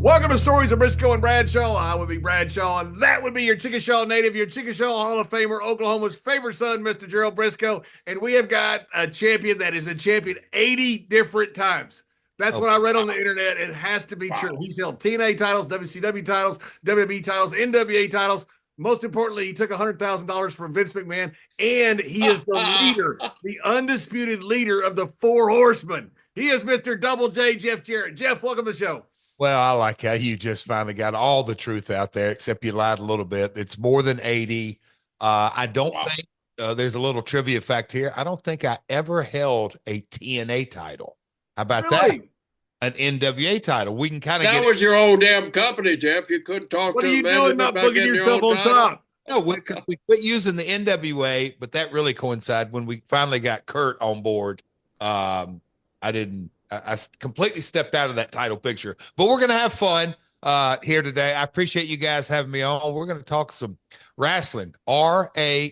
Welcome to Stories of Brisco and Bradshaw. I would be Bradshaw, and that would be your Chickashaw native, your Chickashaw Hall of Famer, Oklahoma's favorite son, Mr. Gerald Brisco. And we have got a champion that is a champion 80 different times. That's Oh, what I read on the internet. It has to be true. Wow. He's held TNA titles, WCW titles, WWE titles, NWA titles. Most importantly, he took $100,000 from Vince McMahon, and he is the leader, the undisputed leader of the Four Horsemen. He is Mr. Double J, Jeff Jarrett. Jeff, welcome to the show. well, I like how you just finally got all the truth out there, except you lied a little bit. It's more than 80. I don't Wow. think there's a little trivia fact here. I don't think I ever held a TNA title. How about that? Really? An NWA title. We can kind of That get was your old damn company, Jeff. You couldn't talk What to are you them doing into not back booking in your yourself own on title. top? no, we quit using the NWA, but that really coincided when we finally got Kurt on board. I completely stepped out of that title picture, but we're going to have fun here today. I appreciate you guys having me on. We're going to talk some wrestling, RASSLIN,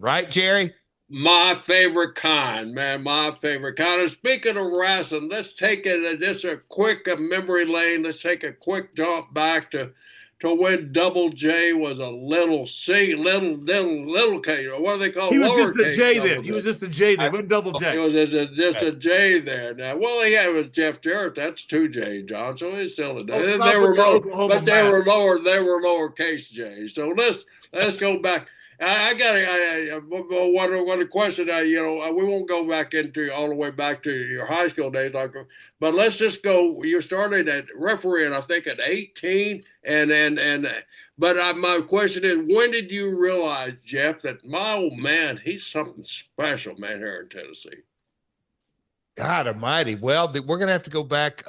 right, Jerry? My favorite kind, man. My favorite kind. And speaking of wrestling, let's take it just a quick memory lane. Let's take a quick jump back to when Double J was a little case. What do they call He was just a lowercase J Double then. He J? was just a J then. What double It J? was just a J there. Now, well, yeah, it was Jeff Jarrett. That's two J, John. So it's still a J. Oh, They stop were with the low, Oklahoma but they math. were lower. They were lowercase J. So let's go back. I got one question. We won't go back into all the way back to your high school days, but let's just go. You started at refereeing, I think, at 18, but my question is, when did you realize, Jeff, that my old man, he's something special, man, here in Tennessee? God almighty. Well, we're going to have to go back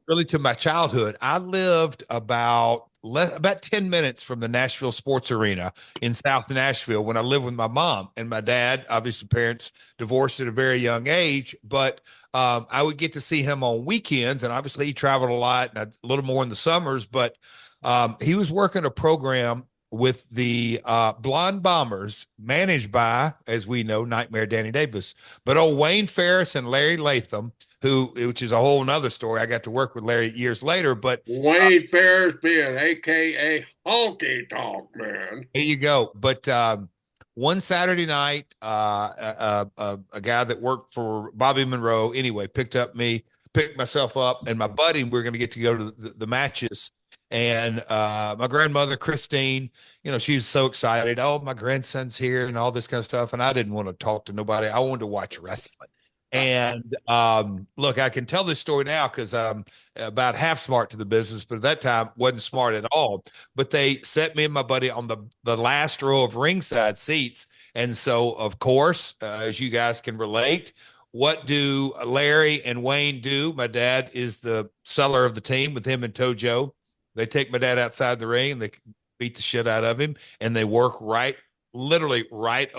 really to my childhood. I lived about 10 minutes from the Nashville Sports Arena in South Nashville when I lived with my mom and my dad. Obviously, parents divorced at a very young age, but I would get to see him on weekends. And obviously, he traveled a lot and a little more in the summers, but he was working a program with the Blonde Bombers, managed by, as we know, Nightmare Danny Davis. But old Wayne Ferris and Larry Latham, which is a whole nother story. I got to work with Larry years later, but Wayne Ferris being AKA Honky Tonk Man. there you go. But one Saturday night, a guy that worked for Bobby Monroe, anyway, picked myself up, and my buddy, and we are going to get to go to the matches. And my grandmother, Christine, she was so excited. Oh, my grandson's here and all this kind of stuff. And I didn't want to talk to nobody. I wanted to watch wrestling. And look, I can tell this story now because I'm about half smart to the business, but at that time wasn't smart at all. But they set me and my buddy on the last row of ringside seats. And so, of course, as you guys can relate, what do Larry and Wayne do? My dad is the seller of the team with him and Tojo. They take my dad outside the ring and they beat the shit out of him, and they work literally right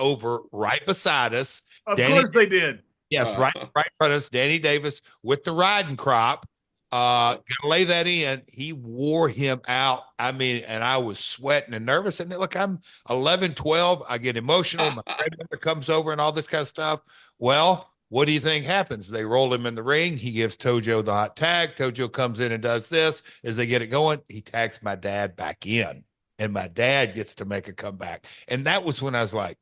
beside us. Of course they did. Yes, right in front of us. Danny Davis with the riding crop. Gotta lay that in. He wore him out. I mean, and I was sweating and nervous. And look, I'm 11, 12. I get emotional. My grandmother comes over and all this kind of stuff. Well, what do you think happens? They roll him in the ring. He gives Tojo the hot tag. Tojo comes in and does this. As they get it going, he tags my dad back in, and my dad gets to make a comeback. And that was when I was like,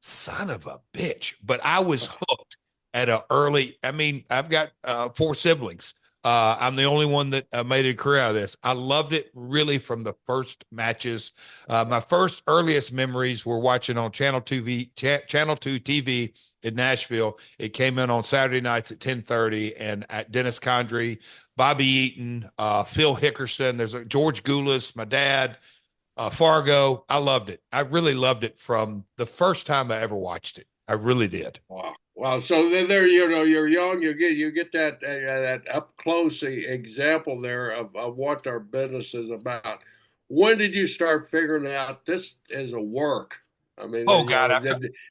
son of a bitch. But I was hooked at an early, I've got 4 siblings. I'm the only one that made a career out of this. I loved it really from the first matches. My first earliest memories were watching on Channel 2 TV in Nashville. It came in on Saturday nights at 10:30, and at Dennis Condrey, Bobby Eaton, Phil Hickerson. There's George Goulas, my dad, Fargo. I loved it. I really loved it from the first time I ever watched it. I really did. Wow. Wow. So there, you're young. You get that up close example there of what our business is about. When did you start figuring out this is a work? I mean, Oh God,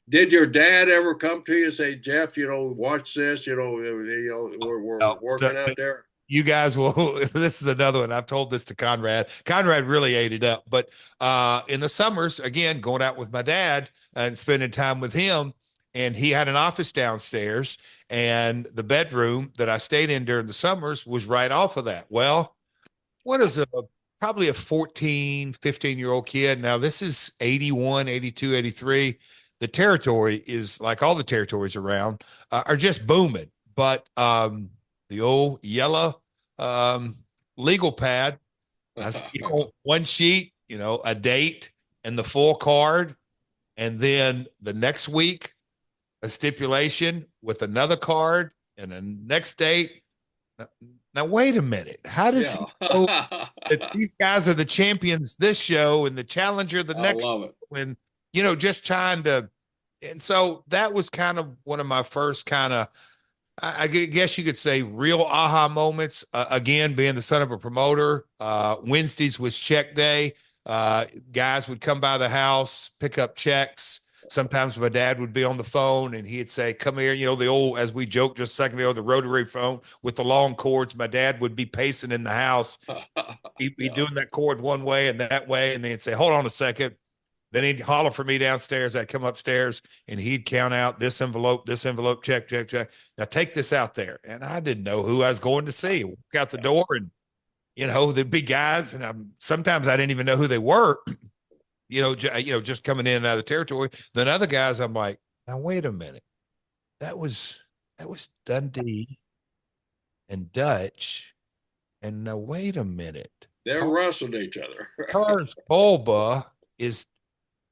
did your dad ever come to you and say, Jeff, watch this, we're working out there? You guys will. This is another one. I've told this to Conrad. Conrad really ate it up. But in the summers, again, going out with my dad and spending time with him, and he had an office downstairs, and the bedroom that I stayed in during the summers was right off of that. Well, what is probably a 14, 15-year-old kid. Now this is 81, 82, 83. The territory is like all the territories around are just booming. But the old yellow legal pad, one sheet, a date and the full card. And then the next week, a stipulation with another card and a next date. Now, wait a minute. How does he know that these guys are the champions this show and the challenger the next? I love it. When, just trying to. And so that was kind of one of my first kind of, I guess you could say, real aha moments. Again, being the son of a promoter, Wednesdays was check day. Guys would come by the house, pick up checks. Sometimes my dad would be on the phone and he'd say, come here, the old, as we joked just a second ago, the rotary phone with the long cords. My dad would be pacing in the house. He'd be doing that cord one way and that way. And then he'd say, hold on a second. Then he'd holler for me downstairs. I'd come upstairs and he'd count out this envelope, check. Now take this out there. And I didn't know who I was going to see. Walk out the door and, there'd be guys, and sometimes I didn't even know who they were, just coming in and out of the territory. Then other guys, I'm like, now wait a minute, that was Dundee and Dutch, and now wait a minute, they're wrestling each other. Cars Bulba is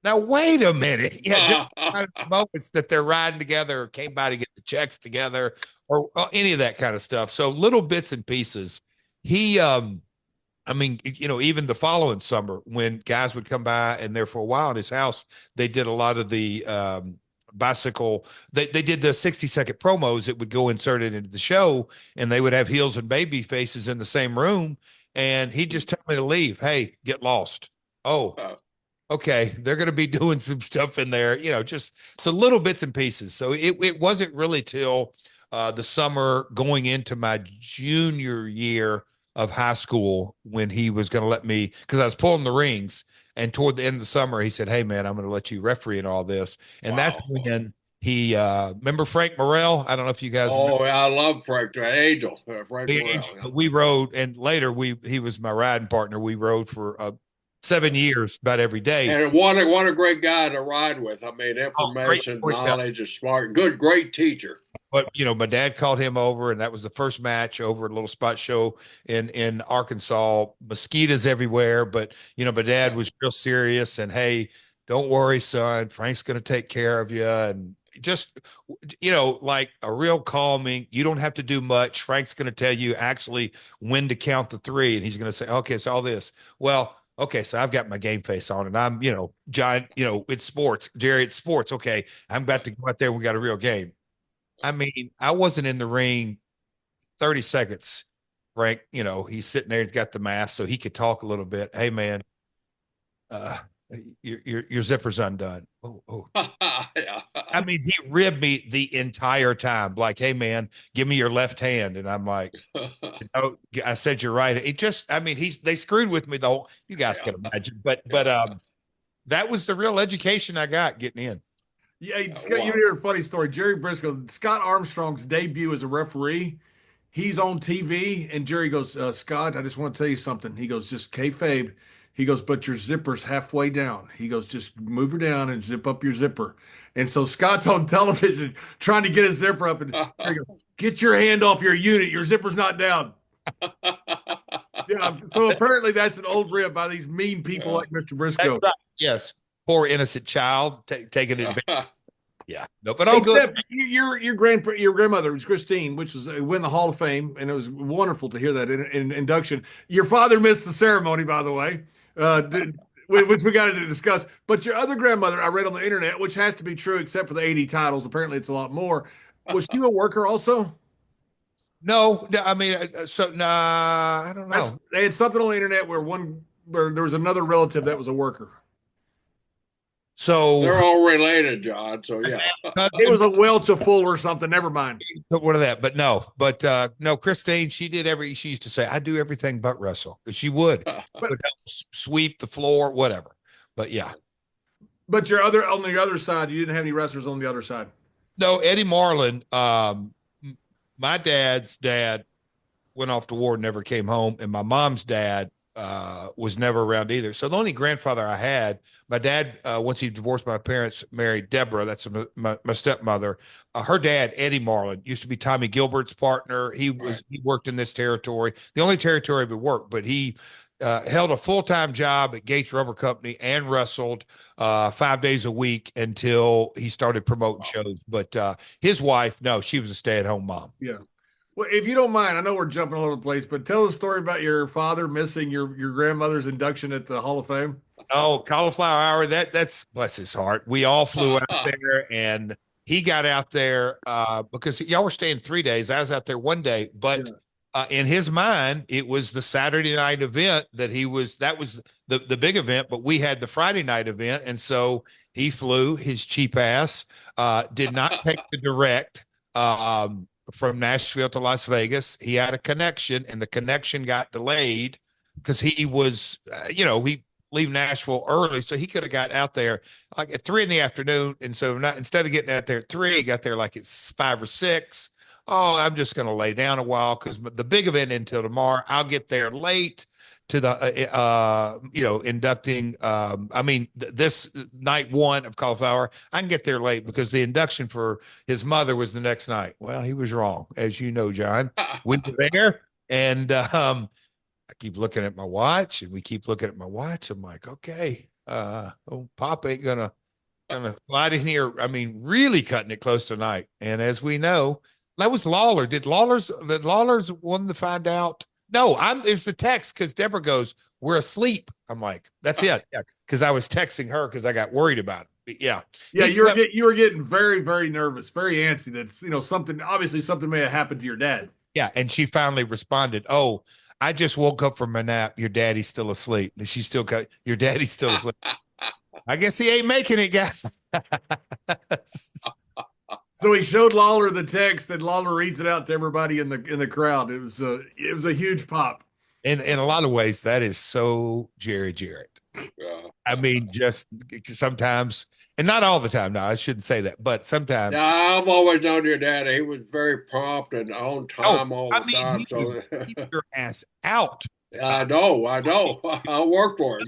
now wait a minute, just kind of moments that they're riding together or came by to get the checks together or any of that kind of stuff. So little bits and pieces. He, even the following summer when guys would come by and there for a while in his house, they did a lot of the bicycle. They did the 60-second promos that would go inserted into the show, and they would have heels and baby faces in the same room. And he'd just tell me to leave. Hey, get lost. Oh, okay. They're going to be doing some stuff in there, just so little bits and pieces. So it wasn't really till the summer going into my junior year of high school when he was going to let me, because I was pulling the rings, and toward the end of the summer he said, hey man, I'm going to let you referee in all this. And that's when he remember Frank Morrell? I don't know if you guys remember. I love Frank Angel. Frank Morrell. We rode, and later he was my riding partner. We rode for 7 years about every day. And what a great guy to ride with. I mean, information, knowledge, is smart, great teacher. But my dad called him over, and that was the first match over at a little spot show in Arkansas. Mosquitoes everywhere, but my dad was real serious. And hey, don't worry, son. Frank's going to take care of you, and just like a real calming. You don't have to do much. Frank's going to tell you actually when to count the three, and he's going to say, okay, it's all this. Well. Okay, so I've got my game face on, and I'm, John, it's sports. Jerry, it's sports. Okay, I'm about to go out there and we got a real game. I mean, I wasn't in the ring 30 seconds. Frank, he's sitting there, he's got the mask so he could talk a little bit. Hey, man, your zipper's undone. Oh. Yeah. I mean, he ribbed me the entire time. Like, hey, man, give me your left hand. And I'm like, I said, you're right. It just, they screwed with me though. You guys can imagine, but that was the real education I got getting in. Yeah. You hear a funny story. Jerry Brisco, Scott Armstrong's debut as a referee. He's on TV and Jerry goes, Scott, I just want to tell you something. He goes, just kayfabe. He goes, but your zipper's halfway down. He goes, just move her down and zip up your zipper. And so Scott's on television trying to get his zipper up, and he goes, get your hand off your unit. Your zipper's not down. Yeah. So apparently that's an old rib by these mean people like Mr. Brisco. Right. Yes. Poor innocent child taking advantage. Yeah. No, but all good. Your grandmother was Christine, which was win the Hall of Fame, and it was wonderful to hear that in induction. Your father missed the ceremony, by the way. Which we got to discuss. But your other grandmother, I read on the internet, which has to be true except for the 80 titles. Apparently, it's a lot more. Was she a worker also? No, I mean, I don't know. They had something on the internet where there was another relative that was a worker. So they're all related, John. So yeah, it was a Welch, a Full, or something. Never mind. What of that? But no, Christine. She used to say, "I do everything but wrestle." She would help sweep the floor, whatever. But yeah. But on the other side, you didn't have any wrestlers on the other side. No, Eddie Marlin, my dad's dad went off to war, never came home, and my mom's dad was never around either. So the only grandfather I had, my dad, once he divorced my parents, married Deborah. That's my stepmother. Her dad, Eddie Marlin, used to be Tommy Gilbert's partner. Right. He worked in this territory, the only territory he worked, but he held a full-time job at Gates Rubber Company and wrestled 5 days a week until he started promoting shows. But his wife, no, she was a stay-at-home mom. Yeah. Well, if you don't mind, I know we're jumping all over the place, but tell the story about your father missing your grandmother's induction at the Hall of Fame. Oh, cauliflower hour. That's bless his heart. We all flew out there and he got out there because y'all were staying 3 days. I was out there one day, but Yeah. in his mind, it was the Saturday night event that was the big event, but we had the Friday night event. And so he flew his cheap ass, did not take the direct from Nashville to Las Vegas. He had a connection and the connection got delayed because he was, he leave Nashville early, so he could have got out there like at 3 in the afternoon. And so instead of getting out there at 3, he got there like it's 5 or 6. Oh, I'm just going to lay down a while because the big event until tomorrow. I'll get there late to the inducting. This night one of cauliflower, I can get there late because the induction for his mother was the next night. Well, he was wrong, as you know, John. We were there, and I keep looking at my watch and we keep looking at my watch. I'm like, okay, Pop ain't gonna slide in here. I mean, really cutting it close tonight. And as we know, that was Lawler. Did Lawler's one to find out? No, there's the text because Deborah goes, "We're asleep." I'm like, that's it. Yeah. Because I was texting her because I got worried about it. But yeah. Yeah, you were getting very, very nervous, very antsy. That's something may have happened to your dad. Yeah. And she finally responded, "Oh, I just woke up from a nap. Your daddy's still asleep." And she's still got your daddy's still asleep. I guess he ain't making it, guys. So he showed Lawler the text, and Lawler reads it out to everybody in the crowd. It was a huge pop. In a lot of ways, that is so Jerry Jarrett. Yeah. I mean, just sometimes, and not all the time. No, I shouldn't say that, but sometimes. Yeah, I've always known your dad. He was very prompt and on time all the time. He So would keep your ass out. I know. I work for him.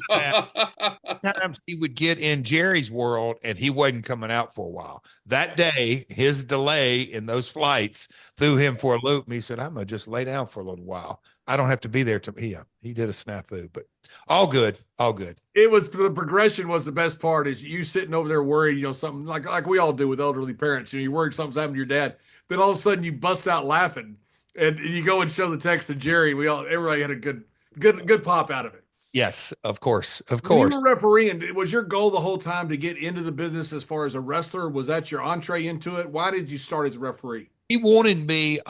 Sometimes he would get in Jerry's world and he wasn't coming out for a while. That day, his delay in those flights threw him for a loop. And he said, "I'm gonna just lay down for a little while. I don't have to be there to he did a snafu, but all good, all good." It was the progression was the best part. Is you sitting over there worried, something like we all do with elderly parents. You're worried something's happened to your dad. Then all of a sudden you bust out laughing, and you go and show the text to Jerry. Everybody had a good pop out of it. Yes, of course, of When course. you were refereeing, was your goal the whole time to get into the business as far as a wrestler? Was that your entree into it? Why did you start as a referee? He wanted me.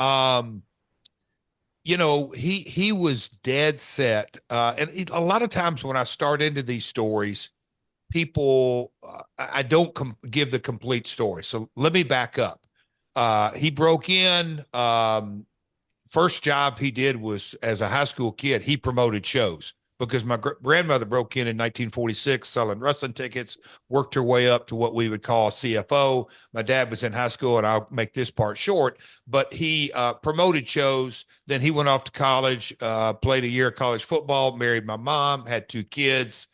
He was dead set. A lot of times when I start into these stories, people, I don't give the complete story. So let me back up. He broke in. First job he did was as a high school kid. He promoted shows because my grandmother broke in 1946 selling wrestling tickets, worked her way up to what we would call CFO. My dad was in high school, and I'll make this part short, but he promoted shows. Then he went off to college, played a year of college football, married my mom, had 2 kids.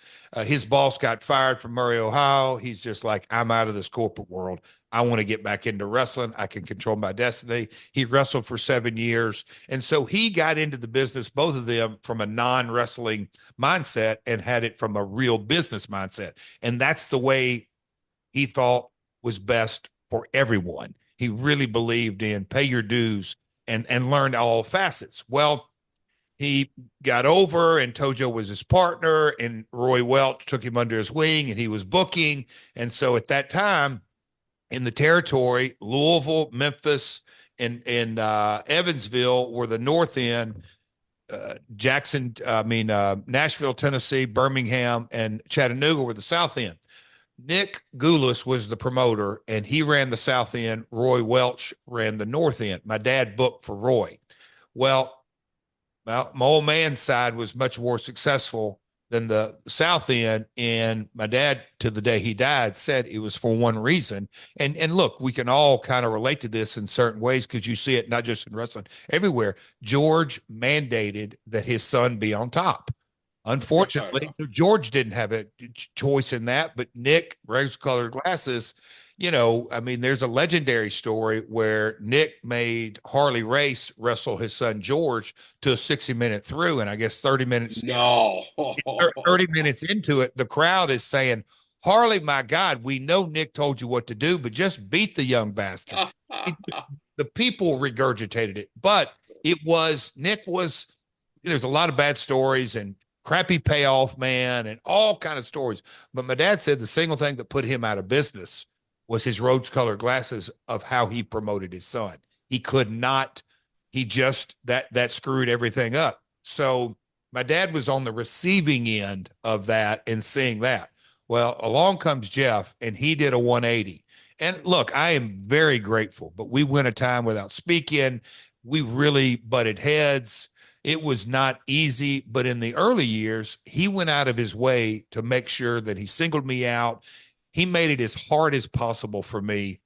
His boss got fired from Murray, Ohio. He's just like, "I'm out of this corporate world. I want to get back into wrestling. I can control my destiny." He wrestled for 7 years. And so he got into the business, both of them from a non-wrestling mindset and had it from a real business mindset. And that's the way he thought was best for everyone. He really believed in pay your dues and learn all facets. Well, he got over and Tojo was his partner and Roy Welch took him under his wing and he was booking. And so at that time, in the territory, Louisville, Memphis, and Evansville were the north end. Nashville, Tennessee, Birmingham, and Chattanooga were the south end. Nick Goulas was the promoter, and he ran the south end. Roy Welch ran the north end. My dad booked for Roy. Well, my old man's side was much more successful than the South End. And my dad, to the day he died, said it was for one reason. And look, we can all kind of relate to this in certain ways because you see it not just in wrestling, everywhere. George mandated that his son be on top. Unfortunately, George didn't have a choice in that, but Nick, rose-colored glasses, I mean, there's a legendary story where Nick made Harley Race wrestle his son George to a 60-minute through, and I guess 30 minutes. No. 30 minutes into it, the crowd is saying, Harley, my God, we know Nick told you what to do, but just beat the young bastard. The people regurgitated it, but there's a lot of bad stories and crappy payoff man and all kind of stories. But my dad said the single thing that put him out of business was his rose-colored glasses of how he promoted his son. He could not, that screwed everything up. So my dad was on the receiving end of that and seeing that. Well, along comes Jeff, and he did a 180. And look, I am very grateful, but we went a time without speaking. We really butted heads. It was not easy, but in the early years, he went out of his way to make sure that he singled me out. He made it as hard as possible for me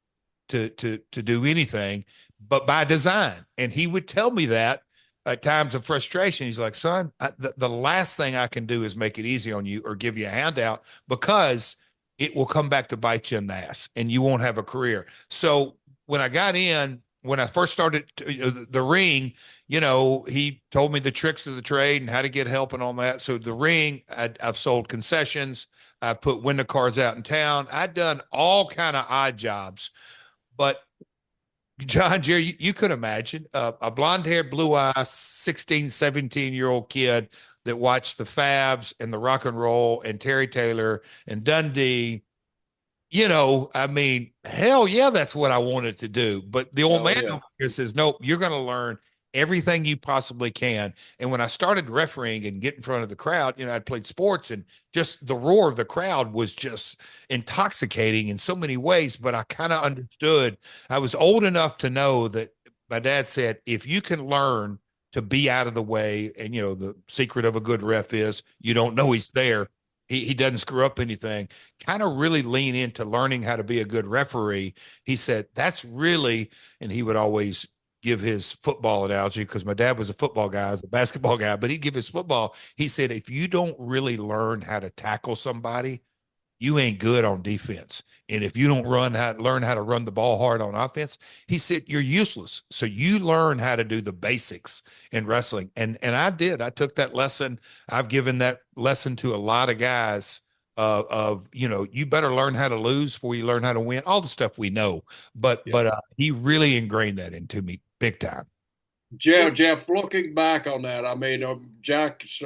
to do anything, but by design. And he would tell me that at times of frustration. He's like, son, the last thing I can do is make it easy on you or give you a handout, because it will come back to bite you in the ass and you won't have a career. So when I first started the ring, he told me the tricks of the trade and how to get help and all that. So the ring, I've sold concessions. I've put window cards out in town. I've done all kind of odd jobs. But John, Jerry, you could imagine a blonde-haired, blue-eyed, 16, 17-year-old kid that watched the Fabs and the Rock and Roll and Terry Taylor and Dundee. I mean, hell yeah, that's what I wanted to do. But the old man over here says, nope, you're going to learn everything you possibly can. And when I started refereeing and get in front of the crowd, I'd played sports, and just the roar of the crowd was just intoxicating in so many ways. But I kind of understood. I was old enough to know that my dad said, if you can learn to be out of the way, and the secret of a good ref is you don't know he's there. He doesn't screw up anything. Kind of really lean into learning how to be a good referee. He said, that's really, and he would always give his football analogy, because my dad was a football guy, I was a basketball guy, but he'd give his football. He said, if you don't really learn how to tackle somebody, you ain't good on defense. And if you don't learn how to run the ball hard on offense, he said, you're useless. So you learn how to do the basics in wrestling. And I did. I took that lesson. I've given that lesson to a lot of guys you better learn how to lose before you learn how to win, all the stuff we know. But he really ingrained that into me big time. Jeff, looking back on that, I mean,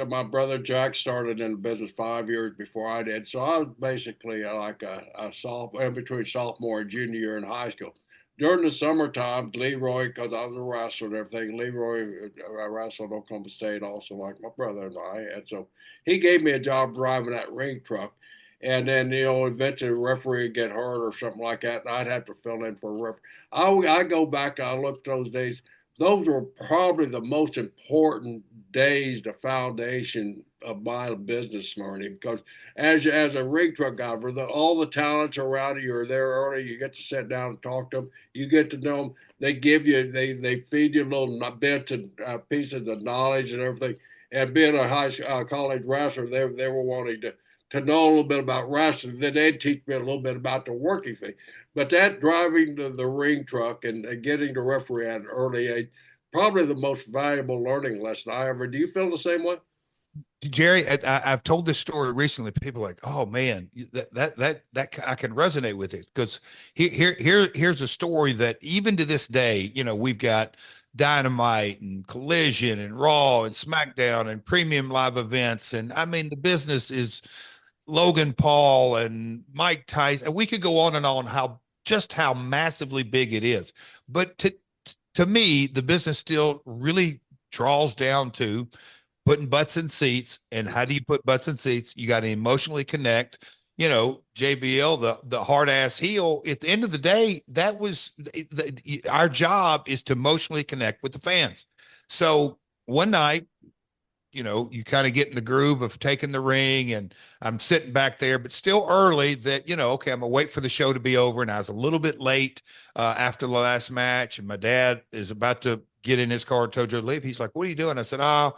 my brother Jack started in the business 5 years before I did. So I was basically like a sophomore, in between sophomore and junior year in high school. During the summertime, Leroy, because I was a wrestler and everything, Leroy wrestled Oklahoma State also, like my brother and I. And so he gave me a job driving that ring truck. And then, eventually the referee would get hurt or something like that, and I'd have to fill in for a referee. I go back, I look at those days. Those were probably the most important days, the foundation of my business learning, because as a rig truck driver, all the talents around you are there early. You get to sit down and talk to them. You get to know them. They give you, they feed you little bits and pieces of knowledge and everything. And being a college wrestler, they were wanting to know a little bit about wrestling. Then they'd teach me a little bit about the working thing. But that driving the ring truck and getting to referee at an early age, probably the most valuable learning lesson I ever. Do you feel the same way? Jerry, I've told this story recently. People are like, oh man, that I can resonate with it, because here's a story that even to this day, we've got Dynamite and Collision and Raw and SmackDown and premium live events, and I mean the business is Logan Paul and Mike Tyson, and we could go on and on how massively big it is. But to me, the business still really draws down to putting butts in seats. And how do you put butts in seats? You got to emotionally connect. JBL, the hard ass heel. At the end of the day, that was our job, is to emotionally connect with the fans. So one night, you kind of get in the groove of taking the ring, and I'm sitting back there, but still early that, okay, I'm gonna wait for the show to be over. And I was a little bit late after the last match, and my dad is about to get in his car and told Joe to leave. He's like, "What are you doing?" I said, "Oh,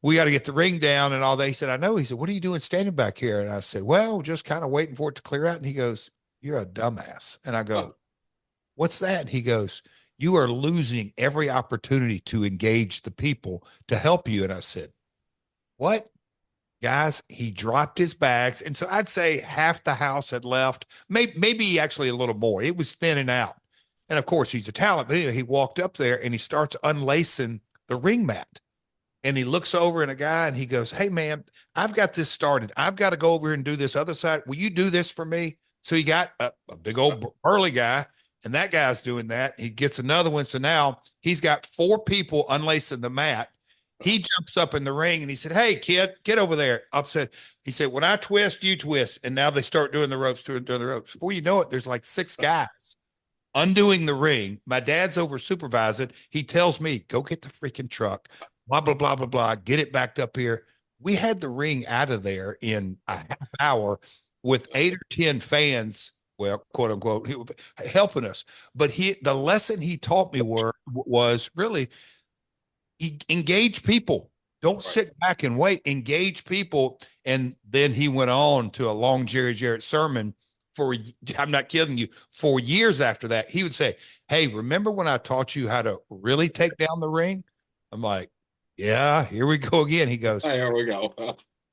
we got to get the ring down and all that." He said, "I know." He said, "What are you doing standing back here?" And I said, "Well, just kind of waiting for it to clear out." And he goes, "You're a dumbass." And I go, "What's that?" And he goes, "You are losing every opportunity to engage the people to help you." And I said, "What?" Guys, he dropped his bags. And so I'd say half the house had left, maybe actually a little more. It was thinning out. And of course, he's a talent. But anyway, he walked up there and he starts unlacing the ring mat. And he looks over at a guy and he goes, "Hey, man, I've got this started. I've got to go over here and do this other side. Will you do this for me?" So he got a big old burly guy, and that guy's doing that. He gets another one. So now he's got 4 people unlacing the mat. He jumps up in the ring and he said, "Hey, kid, get over there." Upset. He said, "When I twist, you twist." And now they start doing the ropes, doing the ropes. Before you know it, there's like 6 guys undoing the ring. My dad's over supervising. He tells me, "Go get the freaking truck, blah, blah, blah, blah, blah, get it backed up here." We had the ring out of there in a half hour with 8 or 10 fans, well, quote unquote, helping us. But the lesson he taught me was really engage people. Don't sit back and wait. Engage people. And then he went on to a long Jerry Jarrett sermon for, I'm not kidding you, for years after that. He would say, "Hey, remember when I taught you how to really take down the ring?" I'm like, "Yeah, here we go again." He goes, Here we go.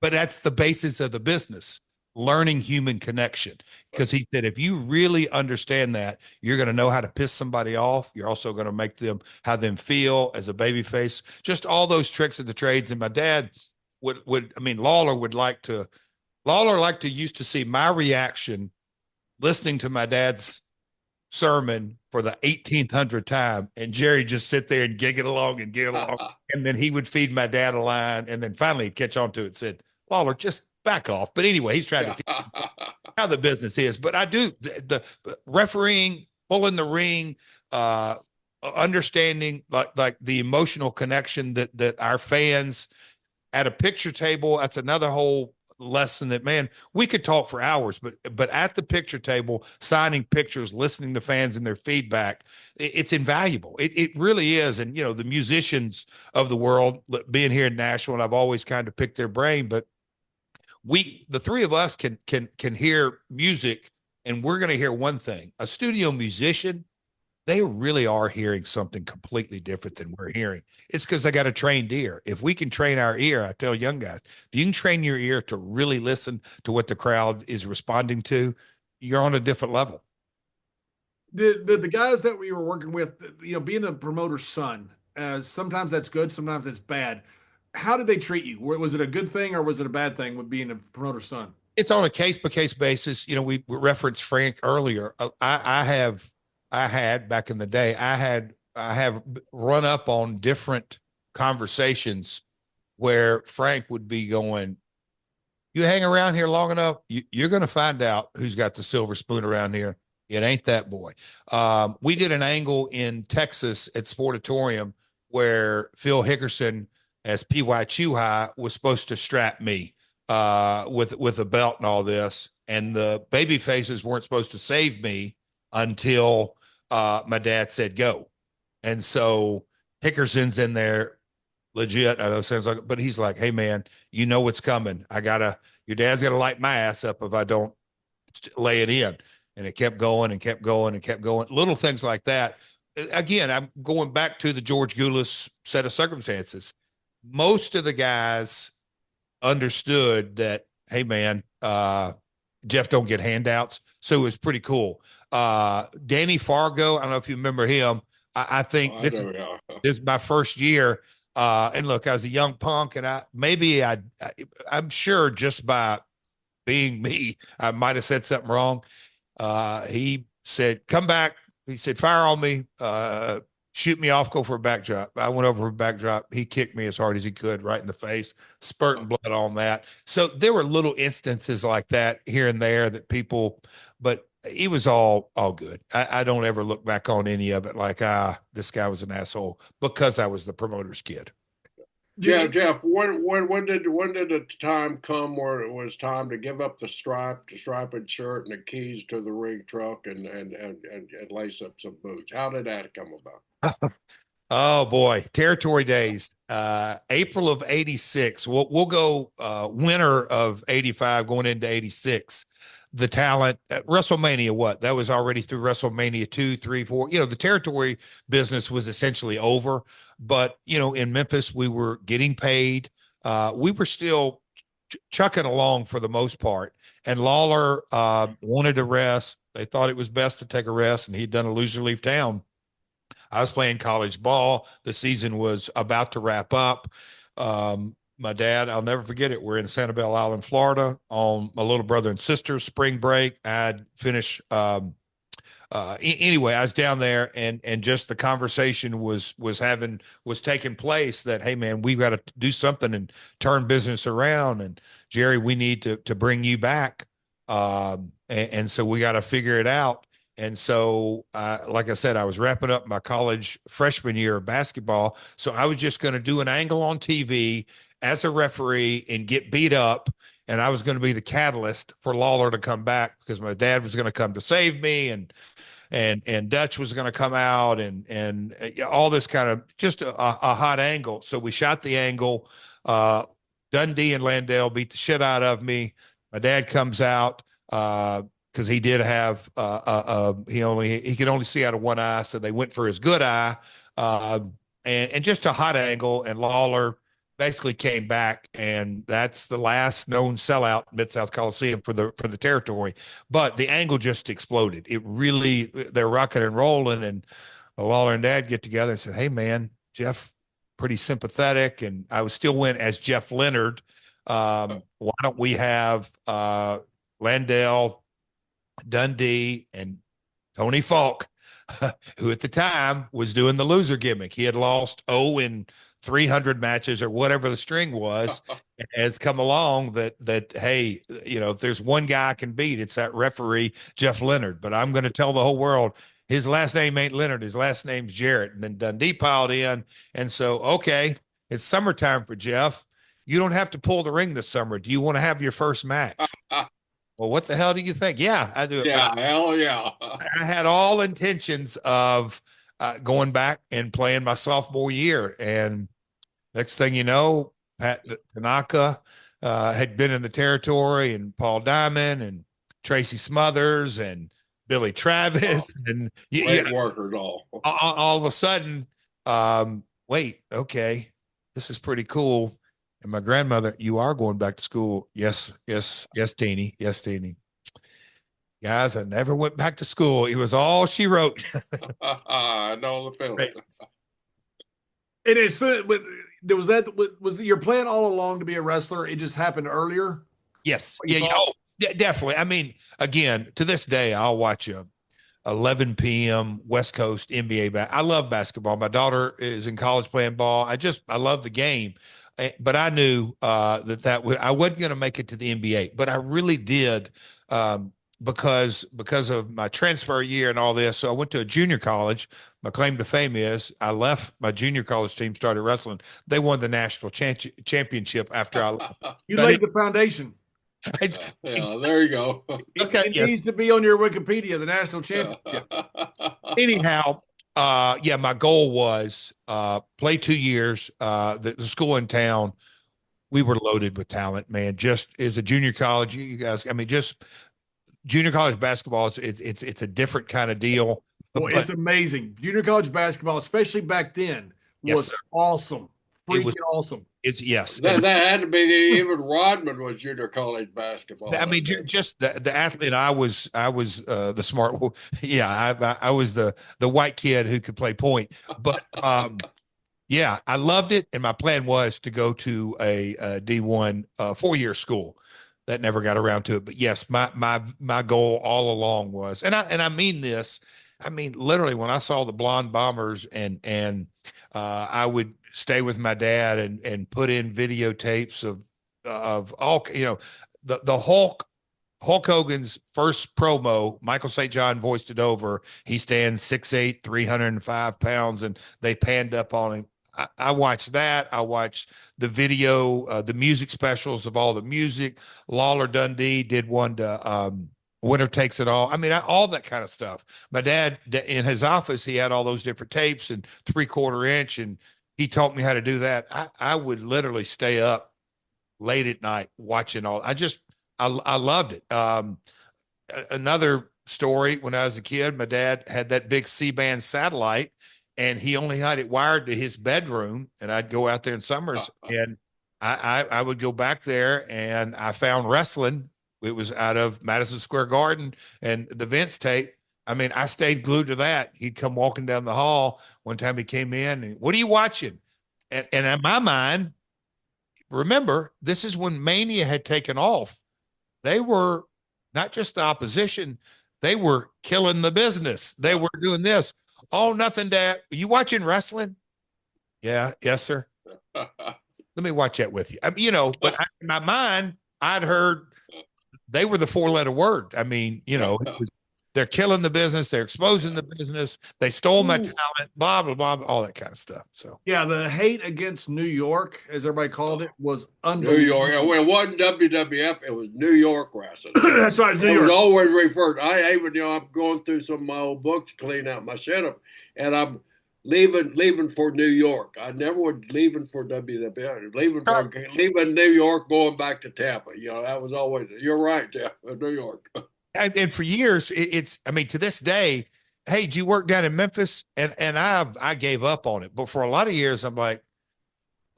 "But that's the basis of the business, learning human connection." Because he said, if you really understand that, you're going to know how to piss somebody off. You're also going to make them, have them feel as a baby face, just all those tricks of the trades. And my dad Lawler liked to used to see my reaction listening to my dad's sermon for the 1800th time, and Jerry just sit there and giggle along, and then he would feed my dad a line, and then finally he'd catch on to it and said, "Lawler, just back off." But anyway, he's trying to teach how the business is. But I do the refereeing, pulling the ring, understanding like the emotional connection that our fans at a picture table. That's another whole lesson that, man, we could talk for hours, but at the picture table, signing pictures, listening to fans and their feedback, it's invaluable. It really is. And the musicians of the world, being here in Nashville, and I've always kind of picked their brain, but the 3 of us can hear music, and we're going to hear one thing. A studio musician, they really are hearing something completely different than we're hearing. It's because they got a trained ear. If we can train our ear, I tell young guys, if you can train your ear to really listen to what the crowd is responding to, you're on a different level. The guys that we were working with, being the promoter's son, sometimes that's good, sometimes it's bad. How did they treat you? Was it a good thing or was it a bad thing with being a promoter's son? It's on a case-by-case basis. We referenced Frank earlier. I had back in the day, I have run up on different conversations where Frank would be going, "You hang around here long enough, you're going to find out who's got the silver spoon around here. It ain't that boy." We did an angle in Texas at Sportatorium where Phil Hickerson as P.Y. Chuhai was supposed to strap me with a belt and all this. And the baby faces weren't supposed to save me until my dad said go. And so Hickerson's in there legit. I know it sounds like, but he's like, "Hey man, you know what's coming. Your dad's got to light my ass up if I don't lay it in." And it kept going and kept going and kept going. Little things like that. Again, I'm going back to the George Goulas set of circumstances. Most of the guys understood that, hey man, Jeff don't get handouts. So it was pretty cool. Danny Fargo, I don't know if you remember him. I think this is my first year. And look, I was a young punk, and I'm sure just by being me, I might have said something wrong. He said, "Come back." He said, "Fire on me. Shoot me off, go for a backdrop." I went over for a backdrop. He kicked me as hard as he could right in the face, spurting blood on that. So there were little instances like that here and there that people, but it was all good. I don't ever look back on any of it like, this guy was an asshole, because I was the promoter's kid. Jeff, when did the time come where it was time to give up the striped shirt and the keys to the ring truck and lace up some boots? How did that come about? Oh boy, territory days. April of '86. We'll go winter of '85, going into '86. The talent at WrestleMania, what that was already through WrestleMania 2, 3, 4. The territory business was essentially over. But in Memphis, we were getting paid. We were still chucking along for the most part. And Lawler wanted to rest. They thought it was best to take a rest, and he'd done a loser leave town. I was playing college ball. The season was about to wrap up. My dad, I'll never forget it. We're in Sanibel Island, Florida, on my little brother and sister's spring break. I'd finished. Anyway, I was down there, and just the conversation was taking place that, hey man, we've got to do something and turn business around. And Jerry, we need to bring you back. And so we got to figure it out. And so, like I said, I was wrapping up my college freshman year of basketball. So I was just going to do an angle on TV as a referee and get beat up. And I was going to be the catalyst for Lawler to come back, because my dad was going to come to save me, and Dutch was going to come out, and all this kind of just a hot angle. So we shot the angle. Dundee and Landale beat the shit out of me. My dad comes out. Because he did have he could only see out of one eye, so they went for his good eye, and just a hot angle, and Lawler basically came back, and that's the last known sellout in Mid-South Coliseum for the territory. But the angle just exploded. It really, they're rocking and rolling, and Lawler and Dad get together and said, "Hey man, Jeff, pretty sympathetic," and I was still went as Jeff Leonard. Why don't we have Landale, Dundee, and Tony Falk, who at the time was doing the loser gimmick. He had lost 0 in 300 matches or whatever the string was, has come along that hey, if there's one guy I can beat, it's that referee Jeff Leonard. But I'm going to tell the whole world his last name ain't Leonard, his last name's Jarrett. And then Dundee piled in, and so okay, it's summertime for Jeff. You don't have to pull the ring this summer. Do you want to have your first match? Well, what the hell do you think? Yeah, I do. Yeah, hell yeah. I had all intentions of going back and playing my sophomore year. And next thing you know, Pat Tanaka had been in the territory, and Paul Diamond and Tracy Smothers and Billy Travis and workers all of a sudden, wait, okay, this is pretty cool. And my grandmother, "You are going back to school?" Yes, Teeny. Yes, Teeny. Guys, I never went back to school. It was all she wrote. I know the feeling. And it's was your plan all along to be a wrestler? It just happened earlier. Yes, definitely. I mean, again, to this day, I'll watch a 11 p.m. West Coast NBA. I love basketball. My daughter is in college playing ball. I love the game. But I knew I wasn't going to make it to the NBA, but I really did because of my transfer year and all this. So I went to a junior college. My claim to fame is I left my junior college team, started wrestling. They won the national championship after I left. You laid the foundation. There you go. Okay, it needs to be on your Wikipedia, the national championship. Anyhow, my goal was play 2 years. The school in town, we were loaded with talent, man. Just as a junior college, you guys, I mean, just junior college basketball, it's a different kind of deal. Well, it's amazing. Junior college basketball, especially back then, was awesome. Freaking awesome. That had to be even Rodman was junior college basketball. I mean, just the athlete. I was the smart. Yeah, I was the white kid who could play point. But yeah, I loved it, and my plan was to go to a D1 4-year school. That never got around to it. But yes, my goal all along was, and I mean this. I mean, literally, when I saw the Blonde Bombers, and I would stay with my dad and put in videotapes of all, the Hulk Hogan's first promo. Michael St. John voiced it over. He stands 6'8", 305 pounds, and they panned up on him. I watched that. I watched the video, the music specials of all the music. Lawler Dundee did one to Winner Takes It All. I mean, all that kind of stuff. My dad, in his office, he had all those different tapes and 3/4 inch, and he taught me how to do that. I would literally stay up late at night watching all. I loved it. Another story, when I was a kid, my dad had that big C-band satellite, and he only had it wired to his bedroom, and I'd go out there in summers, and I would go back there, and I found wrestling. It was out of Madison Square Garden, and the Vince tape. I mean, I stayed glued to that. He'd come walking down the hall. One time he came in, and, what are you watching? And in my mind, remember, this is when Mania had taken off. They were not just the opposition, they were killing the business. They were doing this. Oh, nothing, Dad. Are you watching wrestling? Yeah. Yes, sir. Let me watch that with you. But in my mind, I'd heard they were the 4-letter word. I mean, they're killing the business. They're exposing the business. They stole my talent, blah, blah, blah, all that kind of stuff. So, yeah, the hate against New York, as everybody called it, was unbelievable. New York. Well, it wasn't WWF. It was New York wrestling. That's right, New York. It was always referred. I even, I'm going through some of my old books to clean out my setup, and I'm leaving for New York. I never was leaving for WWF. Leaving New York, going back to Tampa. That was always. You're right, Jeff. New York. And for years, to this day, hey, do you work down in Memphis? And I gave up on it. But for a lot of years, I'm like,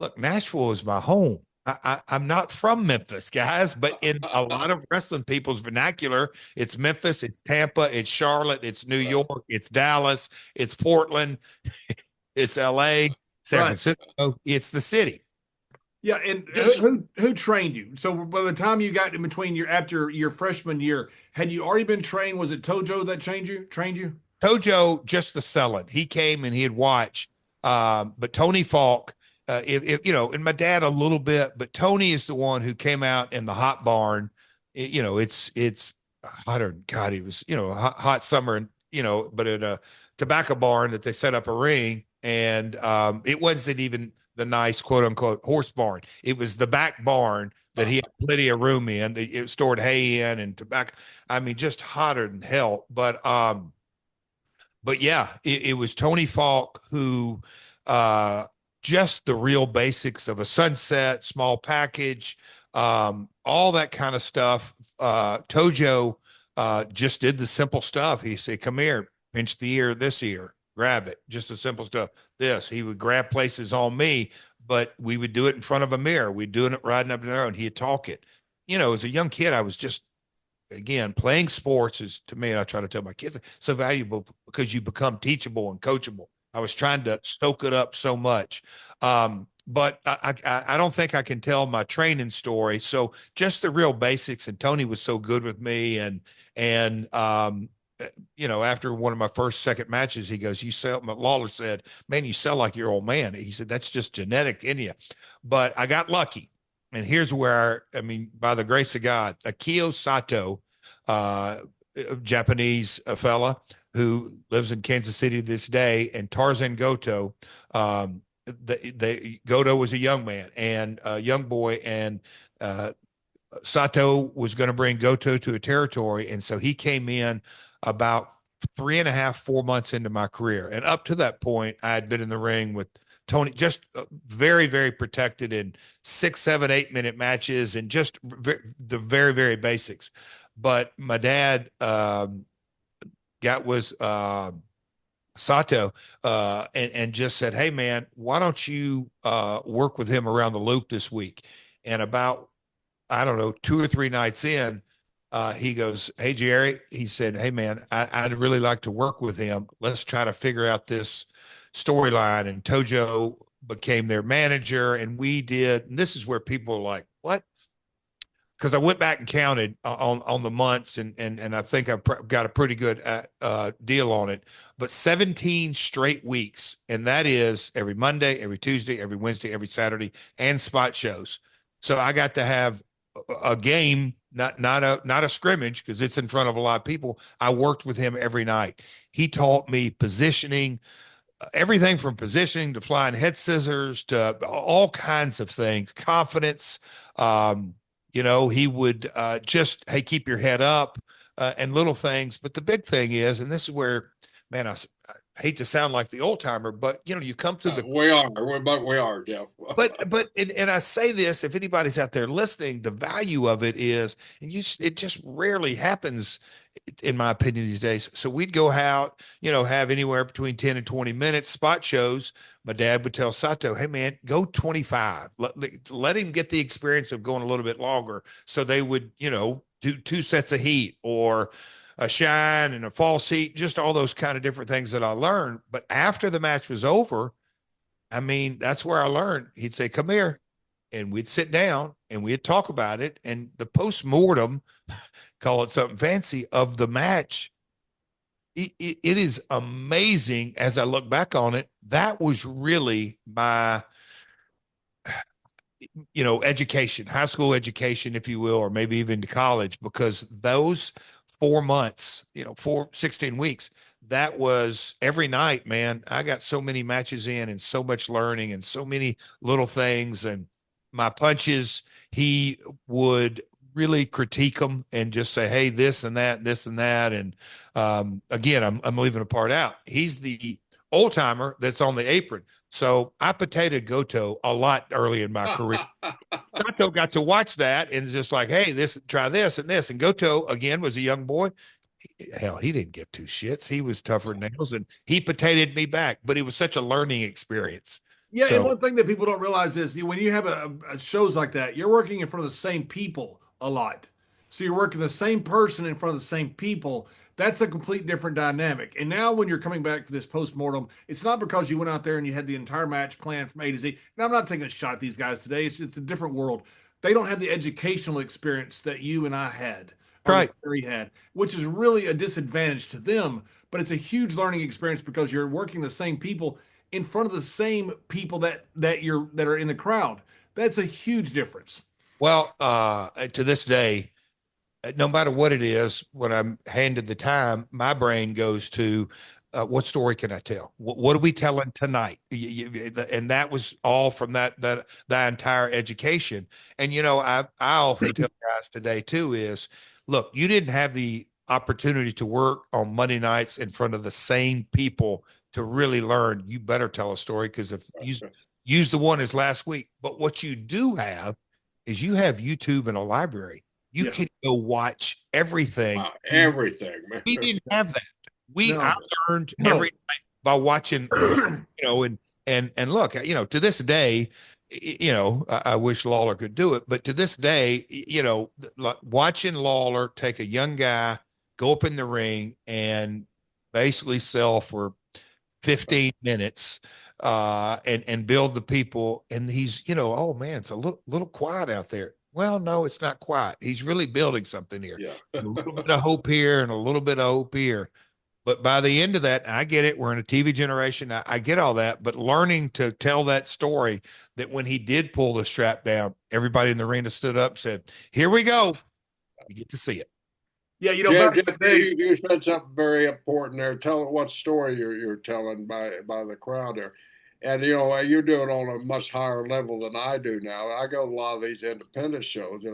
look, Nashville is my home. I'm not from Memphis, guys, but in a lot of wrestling people's vernacular, it's Memphis, it's Tampa, it's Charlotte, it's New York, it's Dallas, it's Portland, it's LA, San Francisco, it's the city. Yeah, and who trained you? So by the time you got in between after your freshman year, had you already been trained? Was it Tojo that trained you? Tojo, just the selling. He came and he'd watch. But Tony Falk, and my dad a little bit, but Tony is the one who came out in the hot barn. It's hotter. God, it was, hot summer, and, but in a tobacco barn that they set up a ring, and it wasn't even the nice quote unquote horse barn. It was the back barn that he had plenty of room in. It stored hay in and tobacco. I mean, just hotter than hell. But yeah, it was Tony Falk who, just the real basics of a sunset, small package, all that kind of stuff. Tojo just did the simple stuff. He said, come here, pinch the ear this ear, grab it, just the simple stuff. He would grab places on me, but we would do it in front of a mirror. We'd do it riding up in the road, and he'd talk it. As a young kid, I was just, again, playing sports is, to me, and I try to tell my kids, so valuable because you become teachable and coachable. I was trying to soak it up so much. But I don't think I can tell my training story. So just the real basics. And Tony was so good with me. And after one of my second matches, he goes, Lawler said, man, you sell like your old man. He said, that's just genetic in you. But I got lucky. And here's where, by the grace of God, Akio Sato, Japanese fella who lives in Kansas City this day, and Tarzan Goto. Goto was a young man and a young boy, and Sato was going to bring Goto to a territory. And so he came in about 3.5, 4 months into my career. And up to that point, I had been in the ring with Tony, just very, very protected in 6, 7, 8 minute matches, and just the very, very basics. But my dad got with Sato and just said, hey, man, why don't you work with him around the loop this week? And about, 2 or 3 nights in, he goes, hey, Jerry, he said, hey, man, I'd really like to work with him. Let's try to figure out this storyline. And Tojo became their manager, and we did. And this is where people are like, what? Because I went back and counted on the months, and I think I've got a pretty good deal on it. But 17 straight weeks, and that is every Monday, every Tuesday, every Wednesday, every Saturday, and spot shows. So I got to have a game, not a scrimmage, because it's in front of a lot of people. I worked with him every night. He taught me positioning, everything from positioning to flying head scissors to all kinds of things, confidence. He would just, hey, keep your head up and little things. But the big thing is, and this is where, man, I hate to sound like the old timer, but you come through the. We are, Jeff. and I say this, if anybody's out there listening, the value of it is, it just rarely happens, in my opinion, these days. So we'd go out, have anywhere between 10 and 20 minutes, spot shows. My dad would tell Sato, hey man, go 25. Let him get the experience of going a little bit longer. So they would, do 2 sets of heat or a shine and a false heat, just all those kind of different things that I learned. But after the match was over, I mean, that's where I learned. He'd say, come here. And we'd sit down and we'd talk about it. And the post-mortem, call it something fancy, of the match, it is amazing as I look back on it. That was really my, education, high school education, if you will, or maybe even to college, because those 4 months, 16 weeks, that was every night, man. I got so many matches in and so much learning and so many little things. And my punches, he would really critique them and just say, hey, this and that, this and that. And again, I'm leaving a part out. He's the old timer that's on the apron. So I potatoed Goto a lot early in my career. Goto got to watch that and just like, hey, try this and this. And Goto, again, was a young boy. Hell, he didn't give 2 shits. He was tougher than nails, and he potatoed me back. But it was such a learning experience. Yeah, and one thing that people don't realize is when you have a shows like that, you're working in front of the same people a lot. So you're working the same person in front of the same people. That's a complete different dynamic. And now when you're coming back for this post-mortem, it's not because you went out there and you had the entire match planned from A to Z. Now, I'm not taking a shot at these guys today. It's a different world. They don't have the educational experience that you and I had. Right. He had, which is really a disadvantage to them. But it's a huge learning experience because you're working the same people in front of the same people that are in the crowd. That's a huge difference. Well, to this day, no matter what it is, when I'm handed the time, my brain goes to what story can I tell? What are we telling tonight? And that was all from that entire education. And I often tell guys today too is, look, you didn't have the opportunity to work on Monday nights in front of the same people to really learn. You better tell a story, because if you use the one as last week, but what you do have is you have YouTube and a library. You can go watch everything. Wow, everything, man. We didn't have that. I learned every night by watching, and look, to this day, I wish Lawler could do it, but to this day, watching Lawler take a young guy, go up in the ring and basically sell for 15 minutes and build the people. And he's, oh man, it's a little quiet out there. Well, no, it's not quiet. He's really building something here. Yeah. A little bit of hope here and a little bit of hope here. But by the end of that, I get it. We're in a TV generation. I get all that. But learning to tell that story, that when he did pull the strap down, everybody in the arena stood up and said, here we go. You get to see it. Yeah, Jeff, you said something very important there. Tell what story you're telling by the crowd there. And, you do it on a much higher level than I do now. I go to a lot of these independent shows,